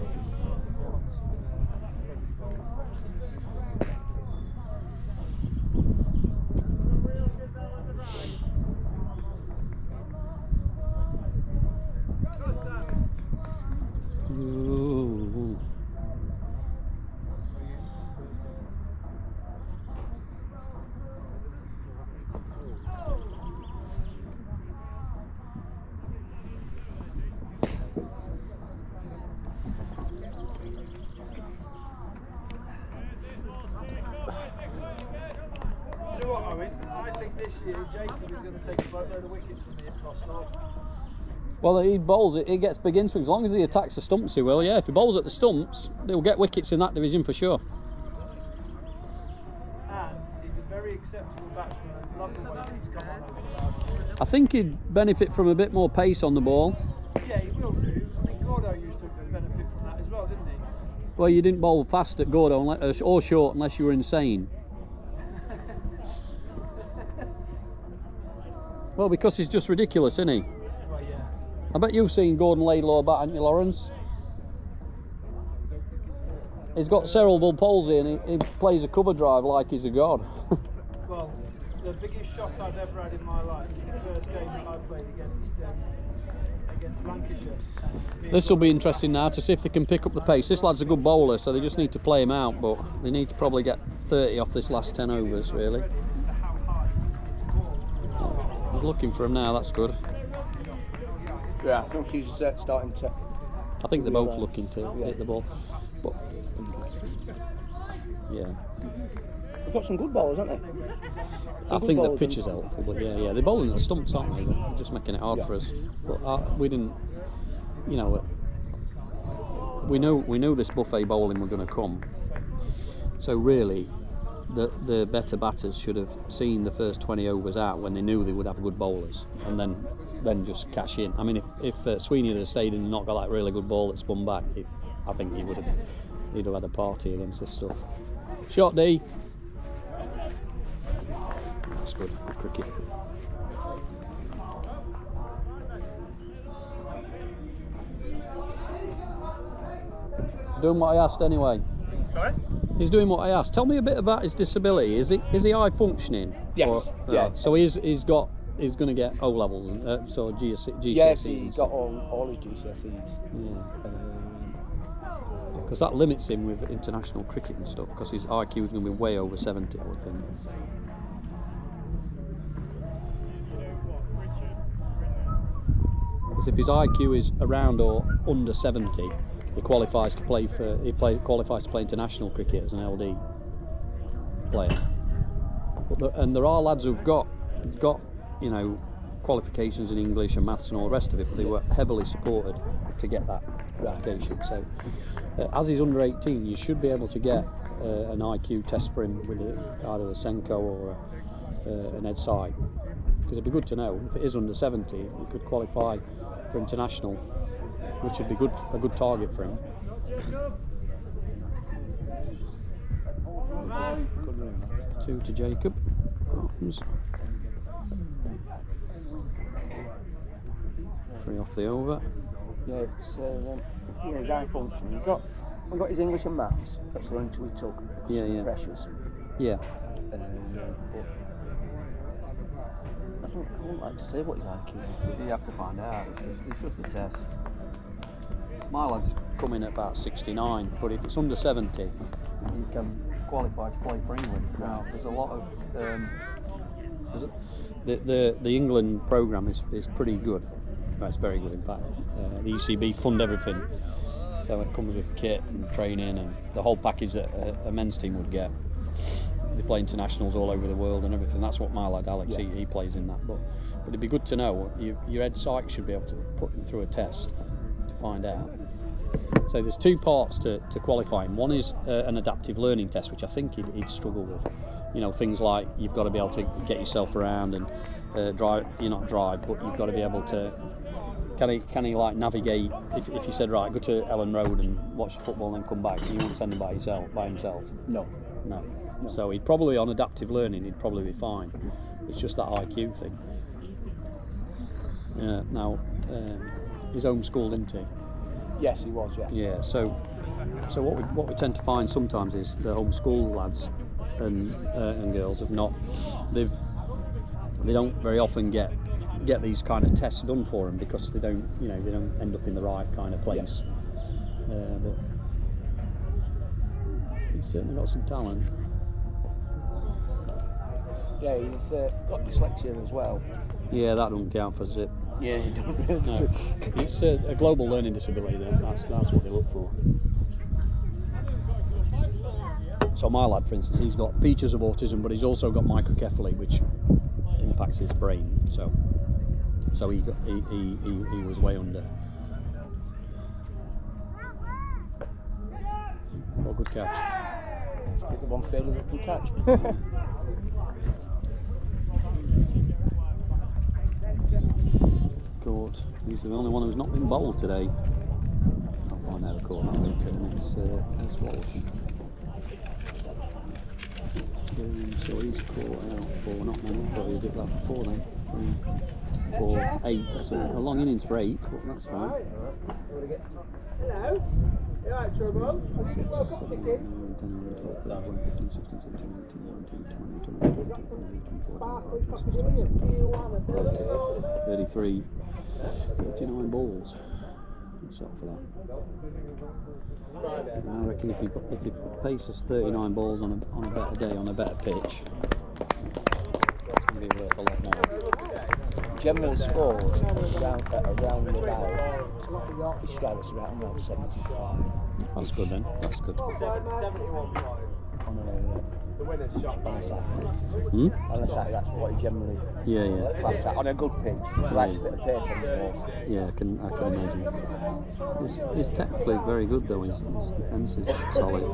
Ooh. Do you know what, Owen? I think this year Jacob is going to take a boatload of wickets from me at Crossroad. Well, he bowls it, he gets big in swings. As long as he attacks the stumps, he will, yeah. If he bowls at the stumps, he'll get wickets in that division for sure. And he's a very acceptable batsman. I love the way he's come on over the last year. I think he'd benefit from a bit more pace on the ball. Yeah, he will do. I mean, Gordo used to benefit from that as well, didn't he? Well, you didn't bowl fast at Gordo or short unless you were insane. Well, because he's just ridiculous, isn't he? Well, yeah. I bet you've seen Gordon Laidlaw bat, haven't you, Lawrence? He's got cerebral palsy and he plays a cover drive like he's a god. Well, the biggest shock I've ever had in my life was the first game that I played against Lancashire. This will be interesting now to see if they can pick up the pace. This lad's a good bowler, so they just need to play him out, but they need to probably get 30 off this last 10 overs, really. He's looking for him now, that's good. Yeah, I think he's starting to... I think they're both looking to hit the ball. But yeah. They've got some good bowlers, haven't they? I think the pitch is helpful, but yeah, they're bowling at the stumps, aren't they? They're just making it hard for us. But we didn't, you know, we knew this buffet bowling were going to come. So really, the better batters should have seen the first 20 overs out when they knew they would have good bowlers, and then just cash in. I mean, if Sweeney had stayed and not got that really good ball that spun back, I think he'd have had a party against this stuff. Shot D. That's good. Good cricket. He's doing what I asked anyway. Sorry? He's doing what I asked. Tell me a bit about his disability. Is he high functioning? Yes. Yeah. So he's going to get O levels, so GCSEs. Yes, he's got all his GCSEs. Yeah. Because that limits him with international cricket and stuff. Because his IQ is going to be way over 70, I would think. Because if his IQ is around or under 70, he qualifies to play qualifies to play international cricket as an LD player. And there are lads who've got you know, qualifications in English and maths and all the rest of it, but they were heavily supported to get that qualification. So as he's under 18, you should be able to get an IQ test for him with either a Senko or an Ed side, because it'd be good to know if it is under 70, he could qualify for international, which would be a good target for him. Two to Jacob. Three off the over. Yeah, it's he's high functioning. We got his English and maths. That's the only two we took. Yeah. Precious. Yeah. But I wouldn't like to say what his IQ is. You have to find out. It's just a test. My lad's come in at about 69, but if it's under 70, he can qualify to play for England. Now, there's a lot of the England programme is pretty good. Well, it's very good, in fact. The ECB fund everything, so it comes with kit and training and the whole package that a men's team would get. They play internationals all over the world and everything. That's what my lad Alex, he plays in that. But it'd be good to know. Your Ed Sykes should be able to put him through a test to find out. So there's two parts to qualifying. One is an adaptive learning test, which I think he'd struggle with. You know, things like you've got to be able to get yourself around and drive. You're not drive, but you've got to be able to. Can he like navigate? If you said, right, go to Ellen Road and watch the football and then come back, you wouldn't send him by himself. No. So he'd probably, on adaptive learning, he'd probably be fine. It's just that IQ thing. Now, he's homeschooled, isn't he? Yes, he was. Yes. Yeah. So what we tend to find sometimes is the homeschool lads and girls have not. They don't very often get these kind of tests done for them because they don't end up in the right kind of place. But he's certainly got some talent. Yeah, he's got dyslexia as well. Yeah, that doesn't count for it. Yeah, he doesn't. No. It's a global learning disability. That's what they look for. So my lad, for instance, he's got features of autism, but he's also got microcephaly, which impacts his brain. So he was way under. Well, good catch. Get the one fielder that can catch. Caught. He's the only one who's not been bowled today. I'll find out a call now later, and it's Walsh. So he's caught out for not many, but he did that before then. 4, 8. That's a long innings for 8, but that's fine. Hello. You alright, Turbo? 6, 7, 8, 9, 10, 11, 12, 13, 14, 15, 16, 17, 18, 19, 20, 21, 22, 33, 39 balls. What's up for that? I reckon if you pace us 39 balls on a better day, on a better pitch, it's going to be worth a lot more. General scores around about his strike is around 75. That's good then. That's good. 71 The winner's shot on a Saturday. On a Saturday, that's what he generally claps at. On a good pitch, he likes a bit of pace on the ball. Yeah, I can imagine. He's technically very good though. His defence is solid.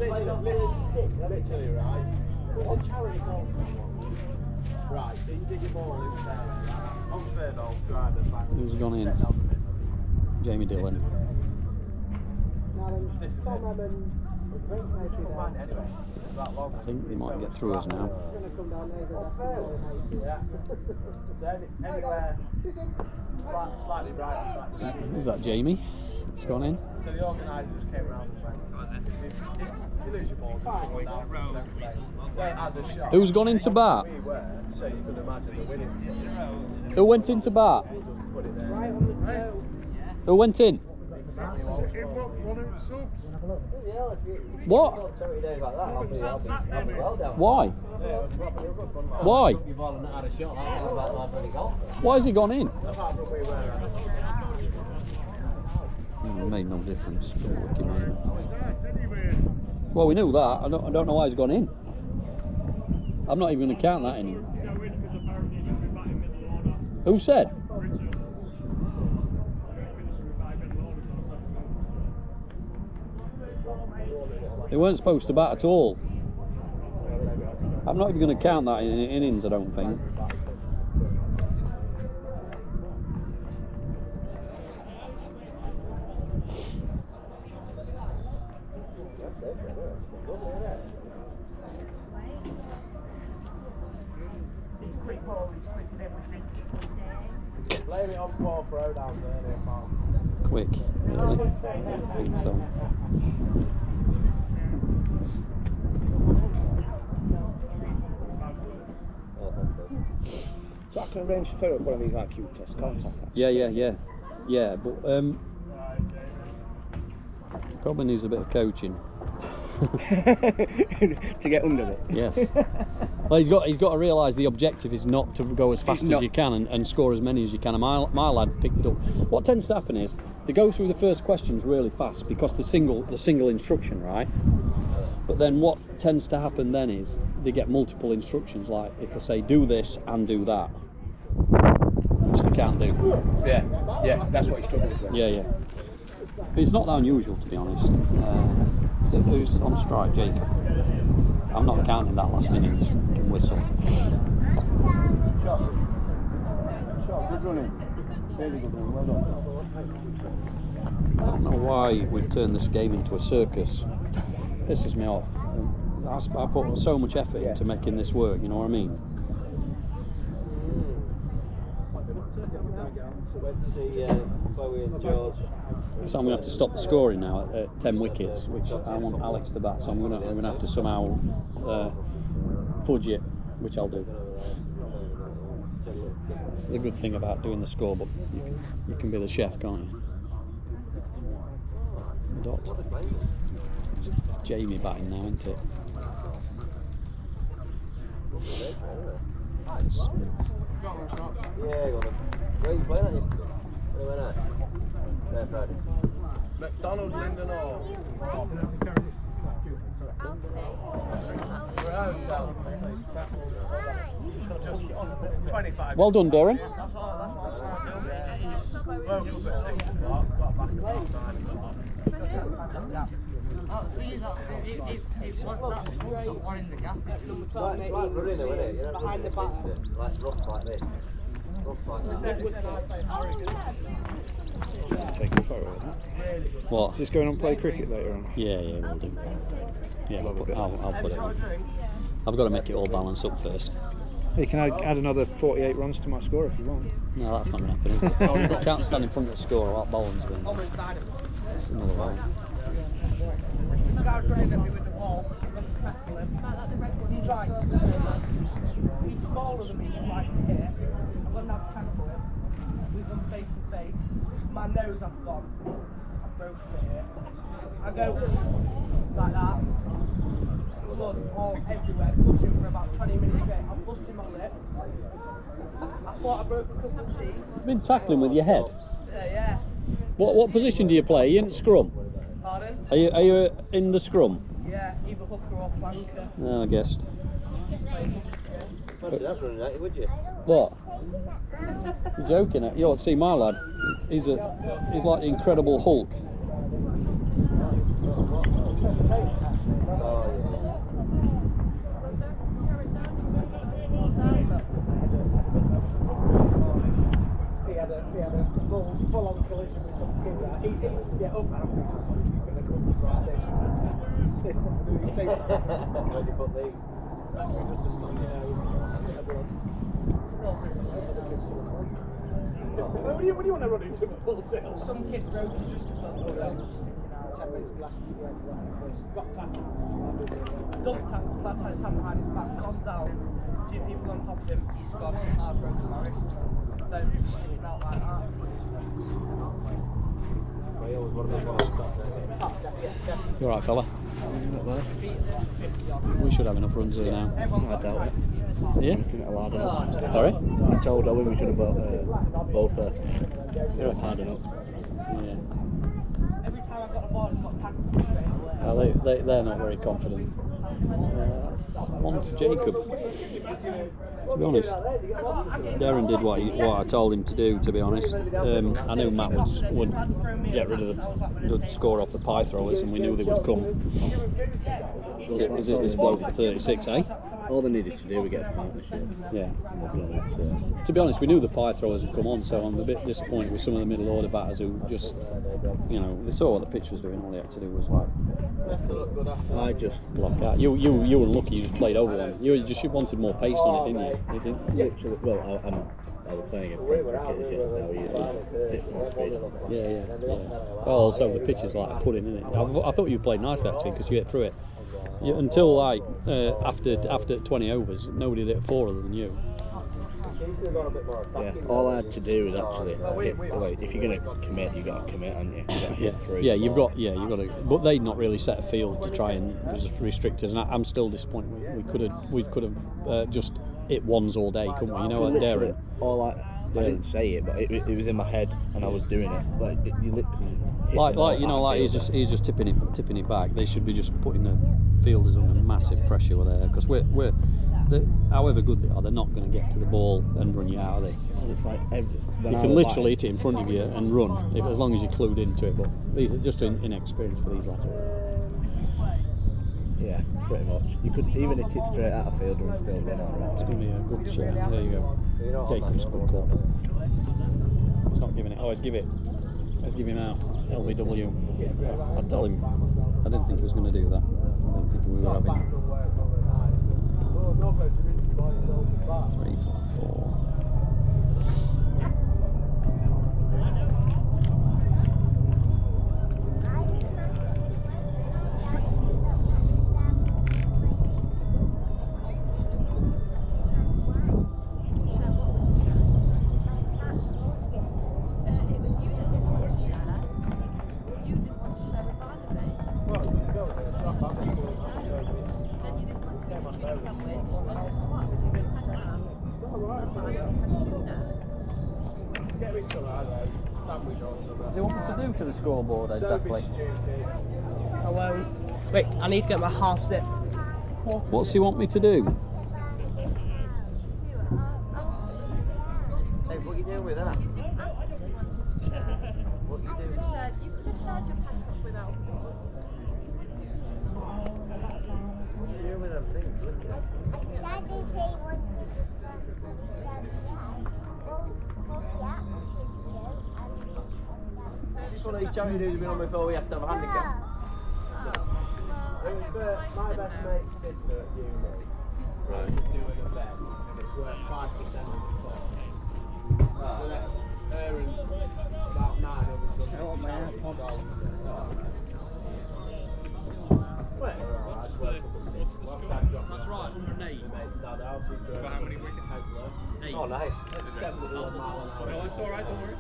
Right, so you dig your ball in there. Who's gone in? Jamie Dillon. I think they might get through us now. Is that Jamie? It's gone in. So the organisers came around and went, you lose your ball. Who's gone into bat? So you can imagine the winning. Who went into bat? Who went in? What? Why? Why? Why has he gone in? It made no difference. Lucky man. Well, we knew that. I don't know why he's gone in. I'm not even going to count that in. Who said? They weren't supposed to bat at all. I'm not even going to count that in innings, I don't think. Blame it on Paul Pro down there, Paul. Quick, really? I think so. So I can arrange to fill up one of these IQ tests, can't I? Yeah, but probably needs a bit of coaching. To get under it. Yes. Well, he's got to realise the objective is not to go as fast as you can and score as many as you can. And my lad picked it up. What tends to happen is they go through the first questions really fast because the single instruction, right? But then what tends to happen then is they get multiple instructions. Like if they say do this and do that, which they can't do. Yeah, that's what you struggle with. Yeah. It's not that unusual, to be honest. So who's on strike, Jacob? I'm not counting that last innings. You can whistle. Good running. Really good running. Well done. I don't know why we've turned this game into a circus. Pisses me off. I put so much effort into making this work, you know what I mean? So went to see Chloe and George. So I'm going to have to stop the scoring now at 10 wickets, which I want Alex to bat, so I'm going to have to somehow fudge it, which I'll do. It's the good thing about doing the score, but you can be the chef, can't you? Dot. It's Jamie batting now, isn't it? Yeah, go on. Where you playing at yesterday? Where went at? There, Friday. McDonald, Linden or? Well done, Doran. Behind the back. Like rough like this. Take a photo of that. What? Just going on play cricket later on? Yeah, we'll do. Yeah, I'll put it on. I've got to make it all balance up first. You can add another 48 runs to my score if you want. No, that's not going to happen, is it? You can't stand in front of the score while bowling's going. That's another one. He's right. He's smaller than me, right here. I'm going to have to tackle him. We've gone face to face. My nose I've gone. I've broken it here. I go like that. Blood all everywhere. Push him for about 20 minutes straight. I bust him my lip. I thought I broke a couple of teeth. You've been tackling with your head? Yeah. What position do you play? Are you in scrum? Pardon? Are you in the scrum? Yeah, either hooker or flanker. No, I guessed. Fancy that running at you, would you? What? You're joking? You ought to see my lad. He's like the Incredible Hulk. He had a full-on collision with some kid there. He didn't get up and he's going to come like this. Where do you put these? Just a snotty nose. What do you want to run into a full tail? Some kid broke his just a full tail. 10 minutes last week, got tackled. Done tackled, bad had his hand behind his back, gone down. 2 people on top of him, he's got hard broken my wrist. Don't just stick it out like that. You alright, fella? We should have enough runs here now. I doubt it. Yeah? Looking at a lad enough. Sorry? I told Owen we should have bought both first. They're hard enough. Yeah. They're not very confident. On to Jacob. To be honest, Darren did what I told him to do. To be honest, I knew Matt would get rid of the score off the pie throwers, and we knew they would come. Is it this bloke for 36, eh? All they needed to do was get a partnership. Yeah. To be honest, we knew the pie throwers would come on, so I'm a bit disappointed with some of the middle order batters who just, you know, they saw what the pitch was doing. All they had to do was like, I just block out. You were lucky. You just played over them. You wanted more pace on it, didn't you? You didn't. literally. Well, I was playing a Premier cricket yesterday. Yeah. Well, also the pitch is like a pudding, isn't it? I thought you played nice actually because you hit through it. Until like after 20 overs, nobody hit 4 other than you. Yeah, all I had to do was actually hit, like, if you're going to commit, you've got to commit, haven't you? You've got to hit through. Yeah, you've got to. But they'd not really set a field to try and restrict us, and I'm still disappointed. We could have just hit ones all day, couldn't we? You know what, Darren? I didn't say it, but it was in my head, and I was doing it. Like you literally. He's just tipping it back. They should be just putting the fielders under massive pressure with there, because however good they are, they're not going to get to the ball and run you out, are they? It's like you can literally hit it in front of you and run, as long as you're clued into it. But these are just inexperience for these lads. Yeah, pretty much. You could even hit it straight out of field and still run out. Right? It's going to be a good shot. There you go. Jacob's good call. It's not giving it. Oh, let's give him out. LBW. I'd tell him. I didn't think he was going to do that. I didn't think we were having 3 for 4. What do you want me to do to the scoreboard exactly? Hello. Wait, I need to get my half zip. What's he want me to do? Hey, what are you doing with that? What are you doing? You could have shared your pack up without. What are you doing with them things? Just one of these charity dudes have been on before we have to have a handicap. It was for my best mate's sister at uni. Right. Doing a bet, and it's worth 5% of the cost. So that's her and about 9 others. I want my AirPods. That's right, 108. For how many wickets? Oh, nice. That's 7 of the 1 mile. No, it's alright, don't worry.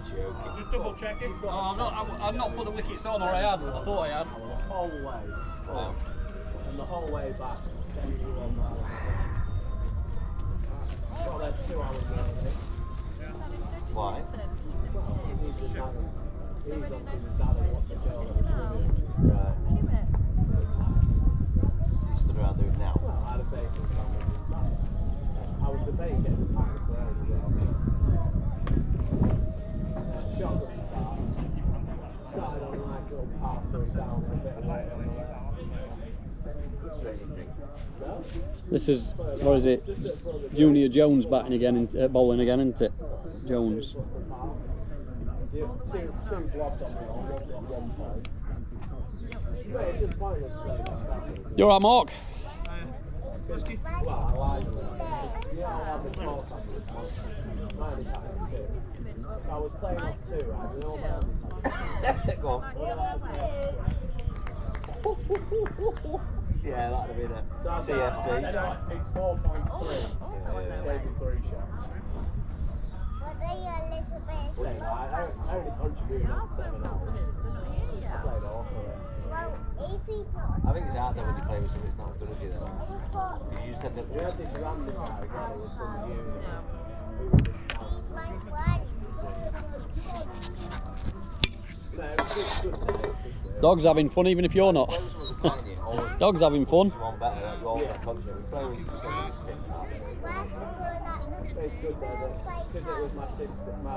Just double check it. Oh, I've not put the wickets on, or I had. I thought I had. The whole way. Oh. And the whole way back, 71 miles. Got there 2 hours early. Why? He's with Dad. He's up with his dad and what's the girl that was with him. Right. You stood around doing now? Well, I had a bacon sandwich inside. I was debating getting the pack of bread as well. Shotgun start. Started on a nice little path going down a bit of weight on the left. This is, what is it? Junior Jones batting again, bowling again, isn't it? Jones. Two blobs on the one point. It's just pointless playing that. You alright, Mark? Well, I like it. Yeah, I'll have the small sample. Mine is having 2. I was playing off 2, right? You know what? Go on. Yeah, that'd have been a TFC. It's 4.3. Gave me 3 shots. I only contributed on 7 hours. I played awful. I think it's hard though when you play with somebody that's not as good as you then. You just said that We had this random guy again who was from the uni. Who was a scout. No, it was good day. Dog's having fun even if you're not. Dog's having fun. It's good though, because it was my sister, my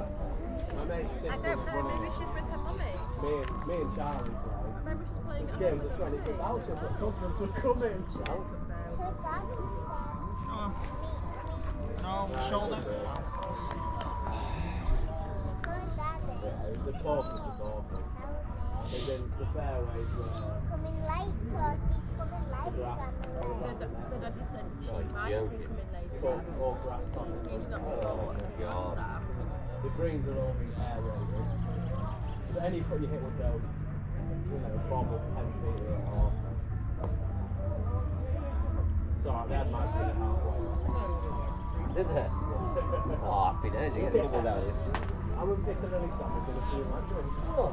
mate's sister. I don't know, maybe she's with her mummy. Me and Charlie played. Maybe she's playing The game was 20 vouchers, but customers would come in, so. No, shoulder. The course was awful. And then the fairways were. Coming late, because he's coming late. The daddy said she might be coming late. All grass topping. He's not sure what the plans are. The greens are all aerated. So any putt you hit would go, bobble 10 feet or. So they had my feet halfway. Did they? Oh, happy days, you get a couple down here. I would pick an early stop because if you like drinks. Oh,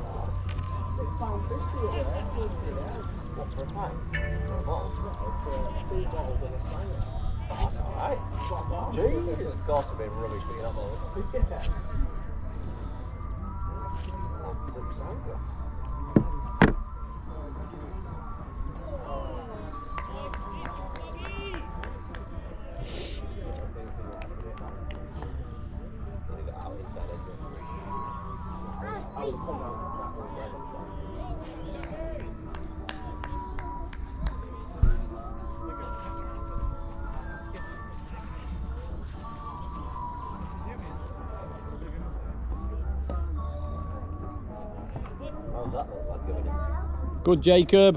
£6.50 there. What for a pint? For a bottle? For 2 bottles and a cider. Oh, that's alright. Jeez, of course I've been rubbish, but you're not bothered. How's that look like going in? Good, Jacob.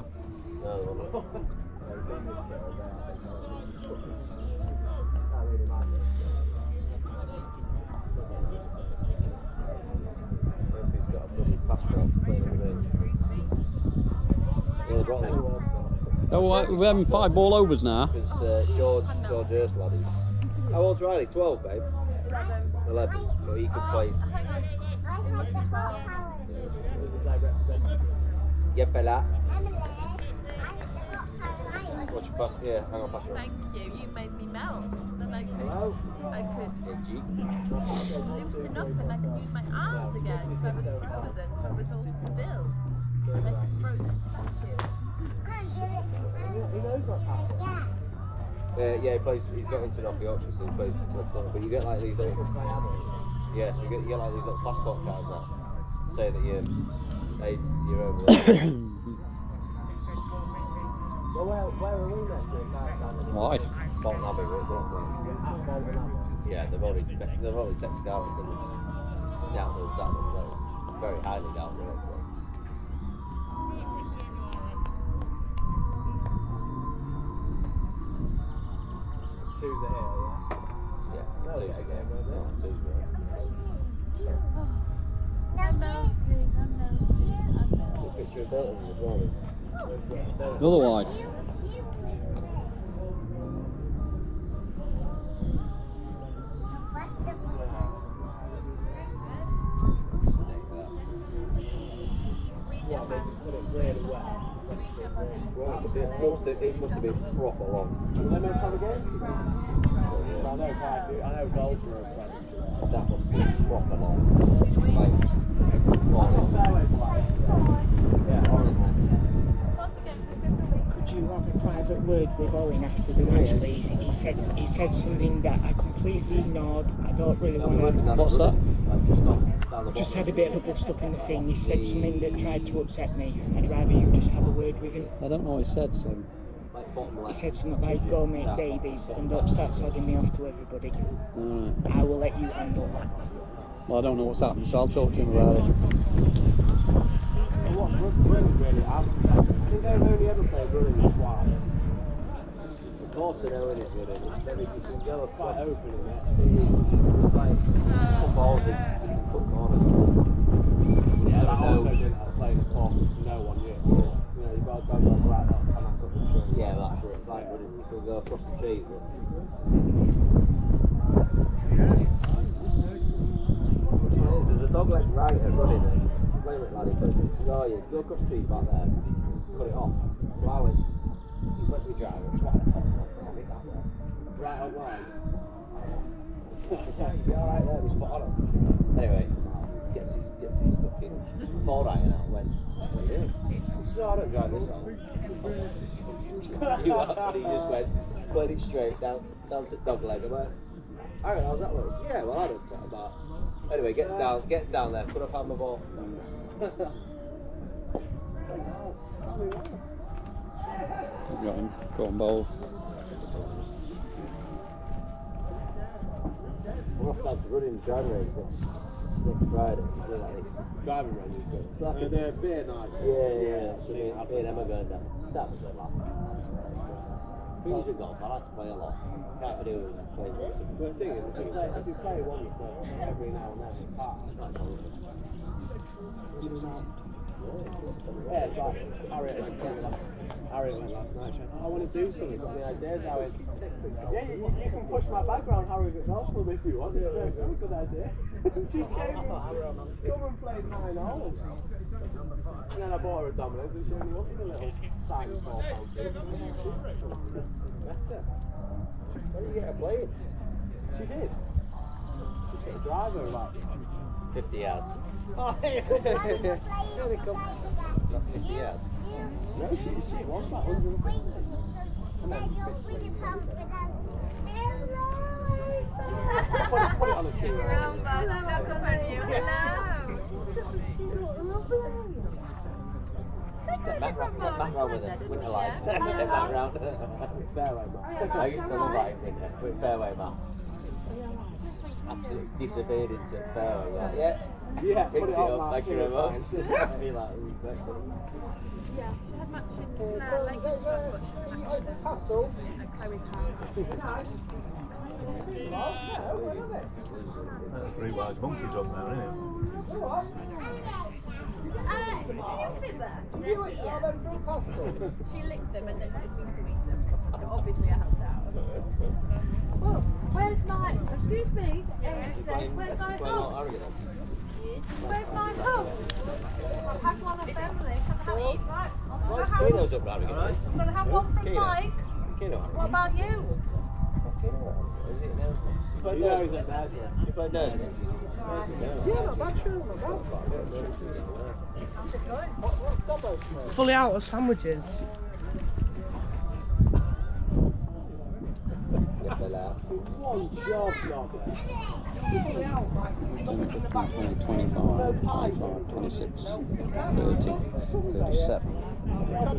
Oh, we're having 5 ball overs now. Because George Hurst lad is. How old's Riley? 12, babe? 11. But he could play. Yeah, fella. What's your pass? Yeah, hang on, pass it on. Thank you, you made me melt. Then I could loosen up and I could use my arms again because I was frozen, so it was all still. Like a frozen statue. He knows what's happening. Yeah, he plays. He's got into North Yorkshire, so he plays. But you get like these little. Yeah, so you get like these little passport cards that say that you're over there. Well, where are we next? Why? Bolton Abbey, don't we? Yeah, they've already texted scouts and down those very highly down there. Two's here, yeah? Yeah, two's okay, there. well, No, two's there. I'm melting. Good picture of Bolton as well. Another wide. It must have been proper long. They may come again? I know Gold's were playing. That must have been proper long. Could you have a private word with Owen after the match, please? He said something that I completely ignored. I don't really want to. What's that? Just had a bit of a bust up in the thing. He said something that tried to upset me. I'd rather you just have a word with him. I don't know what he said, so. He said something like, go make babies and don't start slagging me off to everybody. Right. I will let you handle that. Well, I don't know what's happened, so I'll talk to him about it. What's really happened? I think they've only ever played running twice. Of course they know it is good, and you can go Quite open in it. It's like football, you can put corners. Yeah, but I also didn't play the course with no one yet. You've got to go right up and that's up the tree. Yeah, that's it. It's like running, you can go across the trees. But... There's a dog-leg rider running and playing with laddie, but it's go across the trees back there, cut it off. So I went, he went to drive and tried to pop it off, and that way. Right up line. You'll be alright there, we spot on him. Anyway, gets his fucking 4-iron out. Went, what are you doing? He said, oh, I don't drive this on. He just went, played it straight down to Dogleg. I went, alright, how's that look? Yeah, well I don't care about. Anyway, gets down there, could have found my ball. He's got him, caught bowl. We're off down to running driving range next Friday. Do like this. Driving range is good. It's like a beer night. Yeah. So me and Emma going down. That was a lot. We usually golf. I like to play a lot. Can't do it play this. But the thing is, if you play once every now and then, it's hard. That's all. Yeah, it's like Harriet went last night. She went, I want to do something. Got any ideas? I went, yeah, you can push my background Harriet at golf club if you want. It's a very good idea. She came in, come and played 9 holes. And then I bought her a Domino's and she only wanted a little tiny small pound. Better. When did you get her playing? She did. She hit a driver like 50 yards. Oh, yeah. Really come. Not 50 yards. No, she was about 150. And then put it on a team. Take back round with it. Winter lights. Take back round. Fairway Matt. I used to love that in winter. With fairway Matt. Absolutely disappeared into fairway. Like, yeah. Picks it up. Thank you very much. I'd be like, Yeah, she had matching leggings on, but she had pastels at Chloe's house. That's 3 wise monkeys on there, isn't Did you eat all them fruit pastels? She licked them and then wanted me to eat them. So obviously I helped out. Well, where's my, excuse me, where's my home? Where's my home? I've had one of them, can I have one? Kino's up round again. Can I have one from Mike? Kino. What about you? Is it now? You played Nose at Nose. You played Nose? Yeah, not bad, sure, not bad. Fully out of sandwiches. One job, 10, 15, 20, 25, 25, 26, 30, 37.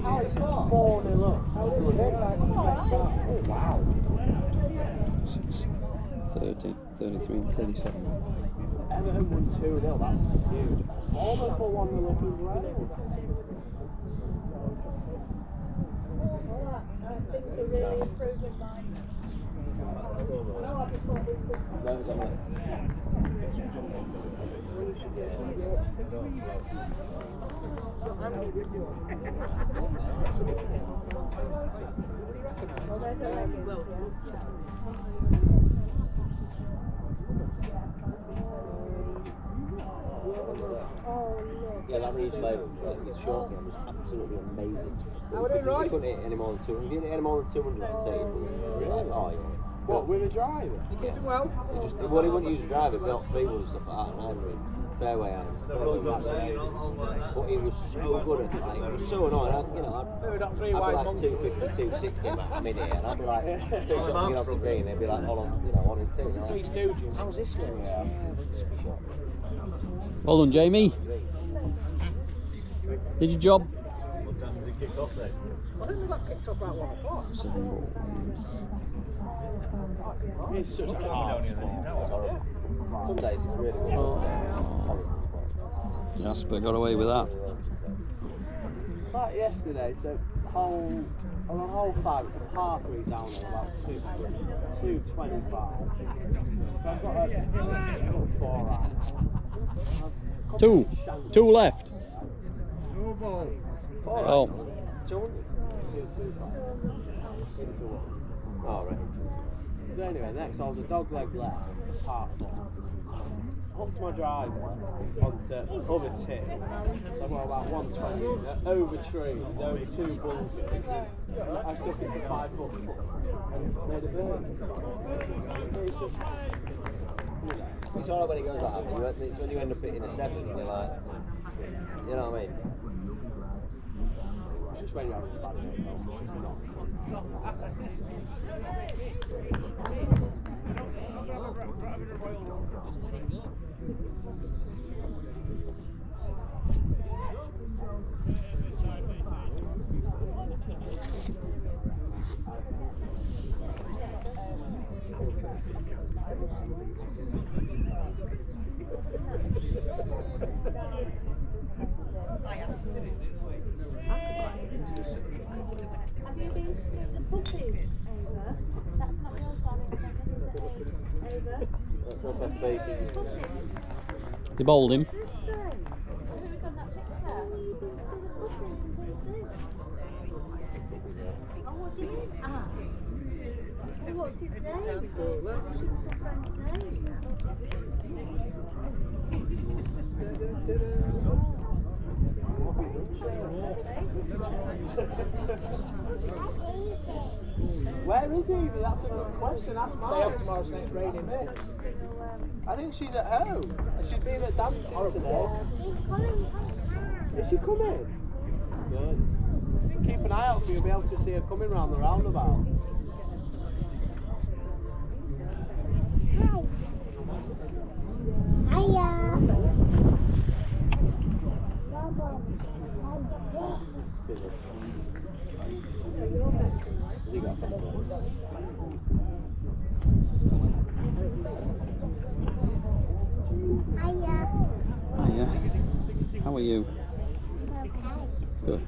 4-0 up. Oh, wow. 30, 33, 37. Everton won 2-0, that's huge. Almost for 1-0 up as well. Things are really improving, Mike. Yeah, that Leeds Live, his short game was absolutely amazing. How are they right? He couldn't hit any more than 200. He didn't hit any more than 200 on the Really? Oh, yeah. What, with a driver? You keep it well? He wouldn't use a driver, but not free wood and stuff like that, and iron fairway irons. But he was so good at it, like, it was so annoying. I'd be like 250, 260 a minute, and I'd be like 2 shots to get off the green, they'd be like on 1 and 2. Three Stooges. How's this one? Yeah. Well done, Jamie. Did your job? What time did it kick off then? I think we got kicked off about 1 o'clock. 7 balls. It's such a hard sport. Some days it's really good. Jasper got away with that. Like yesterday, so on hole 5, it's a par 3 down at about 225. I've got a 4 iron. Two left. No ball. Oh. 200. Oh, right. So anyway, next I was a dog leg left, par 4. Hooked my driver onto other tee. So I've got about 120 over trees, over 2 bunkers. I stuck it to 5 foot and made a bird. It's just, you know. It's all right when it goes like that, but it's when you end up hitting a 7 and you're like, you know what I mean? It's just when you're having a bad day. Have you been to see the puppies, Ava? That's not your darling, Ava. That's a basic. They bowled him. Who's on that picture? Oh, what do you mean? Ah. Oh, what's his name? What's your friend's Where is Evie? That's a good question. That's mine. Day off tomorrow, so it's raining. I think she's at home. She's been at dancing today. She's coming. Is she coming? Good. Keep an eye out for you. You'll be able to see her coming round the roundabout. Hiya. Hiya. How are you? Okay. Good.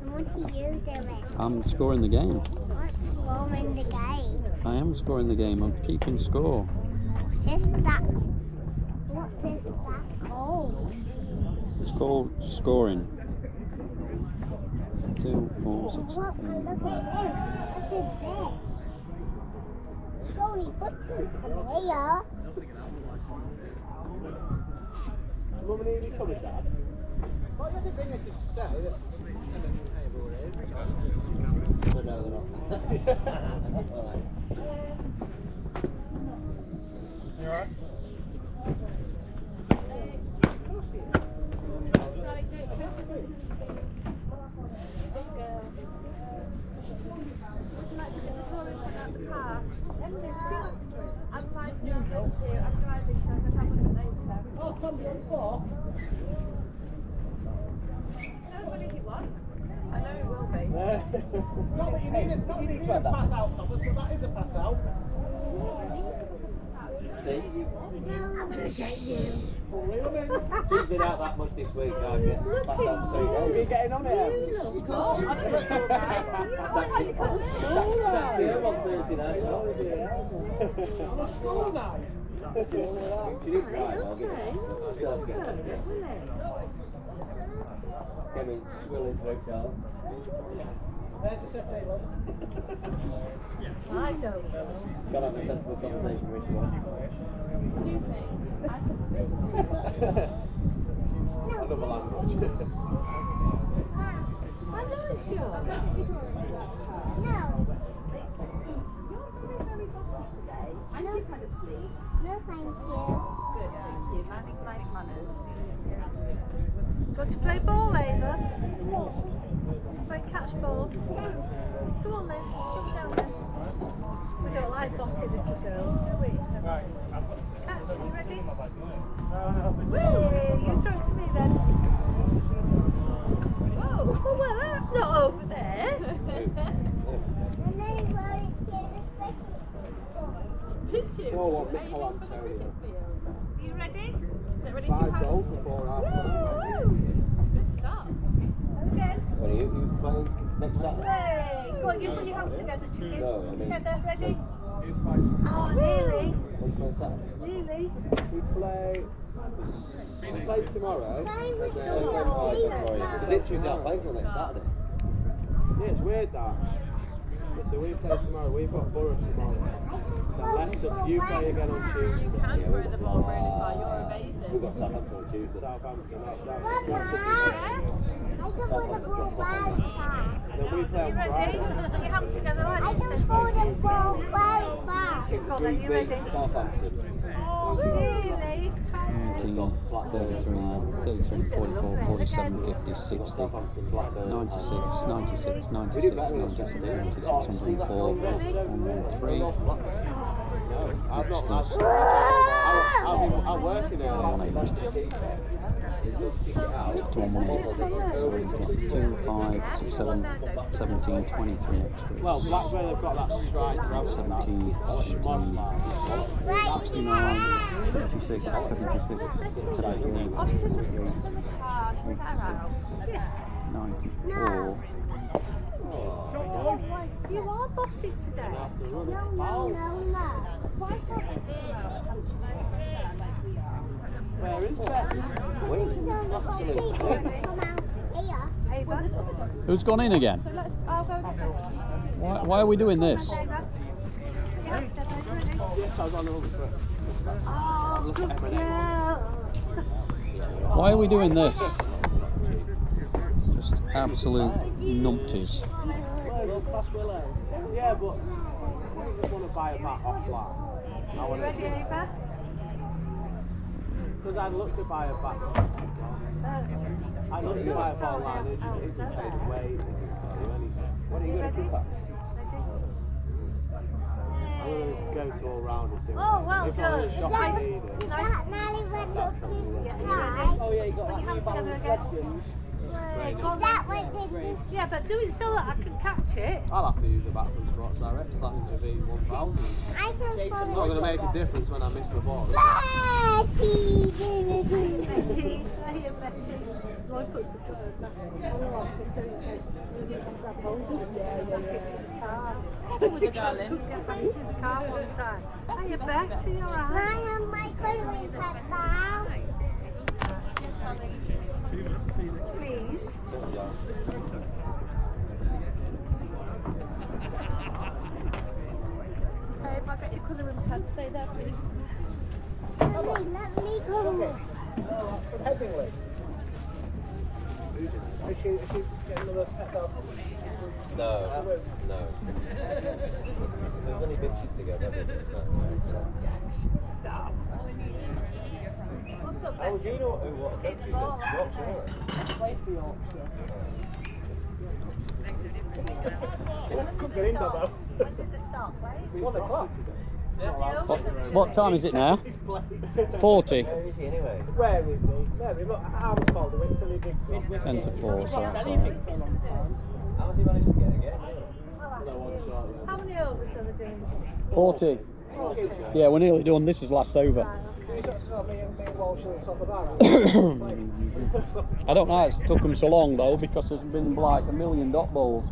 What are you doing? I'm scoring the game. What's scoring the game? I am scoring the game. I'm keeping score. What is that called? It's called scoring. 2, 4, 6, Look, 7, 8, look 9. at this. Look at this. Scoring buttons from here. Mum and Evie coming, Dad? Well, you didn't bring it to say that. You alright? I'm fine, thank you. I'm driving, so I can have a look later. Oh, come on, floor. How funny he was. I know it will be. Not that you need a pass out, Thomas, but that is a pass out. I'm going to get you. She's been out that much this week, I get passed out for 3 days. Are you getting on it? That's actually home on Thursday night. On a school night? She didn't cry, I'll give it. Still have to get it. Get me swilling through, Charles. There's the set table. I don't know. Got to have a sensible conversation with you. Excuse me. Another language. I know you. No. You're very bossy today. I know you've had a sleep. No, thank you. Good, thank you. Minding nice manners. Got to play ball, Ava? Play catch ball? Come on then, jump down then. We don't like bossy little girls, do we? Right. Catch, you ready? Whee! You throw it to me then. Oh, well that's not over there. Did you? 4-1 Michelin Terrier. Are you ready? Is it ready 5 goals before half time. Good start. Again. What are you playing next Saturday? Hey, go on, you put your hands together, chicken. No, I mean- Together, ready? Oh, nearly. What's playing Saturday? Nearly. We play tomorrow. Because Ipswich aren't playing till next Saturday. Yeah, it's weird that. So we play tomorrow, we've got Borough tomorrow. Then Leicester, you play again on Tuesday. You can throw the ball really far, you're amazing. We've got Southampton on Tuesday. Southampton, that's I can put the ball very far. Then we play on Ready? Friday. Put your hands together like this. I can put the ball very far. Go on then, you ready? Southampton. 33, 44, 47, 50, 60, 96, 96, 96, 96, 96, 104, 113. Extras. I'm working there. 118. To 118. So we've got 2, 5, 6, 7, 17, 23 extras. Well, that's where they've got that strike. 17, 18, 69, 76, 76, 78, 94. You are bossy today. No. Where is Beth? Who's gone in again? Why are we doing this? Yes, I was on over for it. Oh, good girl. Why are we doing this? Just absolute numpties. Yeah, but I just want to buy a bat offline. You ready, Ava? Because I'd look to buy a bat. I'd look to buy a ball line. It doesn't take away. It doesn't tell you anything. What are you going to cook at? I'm going to go to all round and see what well if done. I'm shop I need it. Oh yeah, you got that new balance legends. Yeah, but do it so that I can catch it. I'll have to use a bat from Sports Direct, sliding to be 1000. It's not going to make a difference when I miss the ball. Betty, Betty. Lloyd puts the colour on because then you need to grab hold of it. Yeah. Darling. Get back in the car one time. Hiya, Betty, you alright? I am my coloring pad now. Please. If I get your colouring pad, stay there, please. Let me go. Headingly. Is she getting another pet dog? No. There's only bitches together. How would you know what country Yorkshire? Play for Yorkshire. Couldn't get in that though. When did they start playing? 1 o'clock. What time is it now? 40. Where is he anyway? Where is he? There, look, Harvard's called him, it's a big club. 10 to 4, so that's right. How's he managed to get again? How many overs are they doing? 40. Yeah, we're nearly done. This is last over. I don't know how it's took them so long though, because there's been like 1 million dot balls.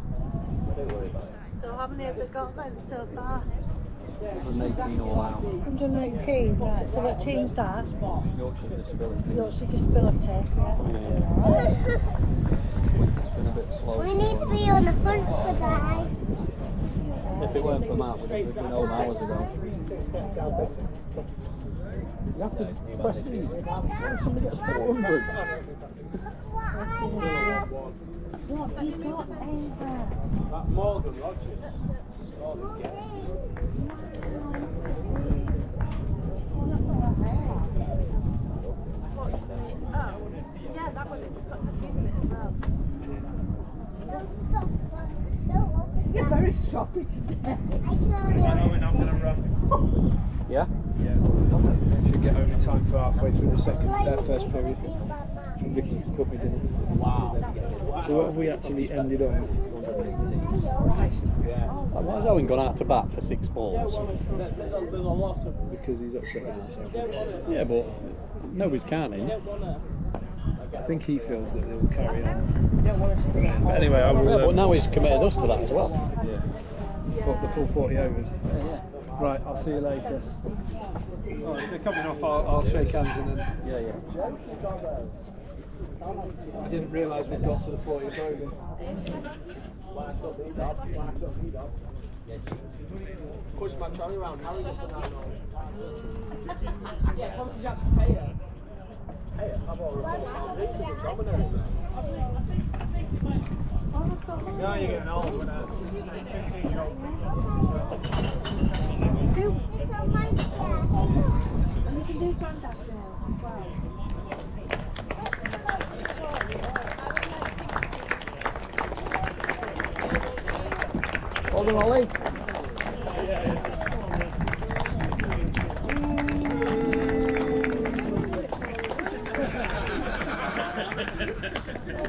So how many have they got then so far? 118 all out. 118, right. So what team's that? Yorkshire Disability. Yorkshire Disability, yeah. It's been a bit slow. We need to be on the front today. If it weren't for Matt, we'd been home hours ago. You have to press these. Somebody gets 400. What have you got, Ava? That Morgan Rogers. Yeah, that one is got tattoos in it as well. You're very stroppy today. I'm going to run. Yeah? Yeah. Should get home in time for halfway through the first period. And Vicky can cook me dinner. Wow. So what have we actually ended on? Why has Owen gone out to bat for 6 balls? There's a lot of... Because he's upset with himself. Yeah, but nobody's counting. I think he feels that they'll carry on. But anyway, I will... but now he's committed us to that as well. Yeah. The full 40 overs. Right, I'll see you later. Oh, if they're coming off, I'll shake hands and then... Yeah. I didn't realise we'd got to the 40th over. Push my trolley around, Harry was for that. Yeah, how much did you have to pay her? Now you're getting old when I 15-year-old. do granddad now as well. Hold on, Ollie.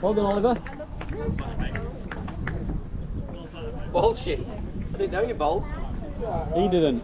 Well done, Oliver. Bullshit. I didn't know you bowled. He didn't.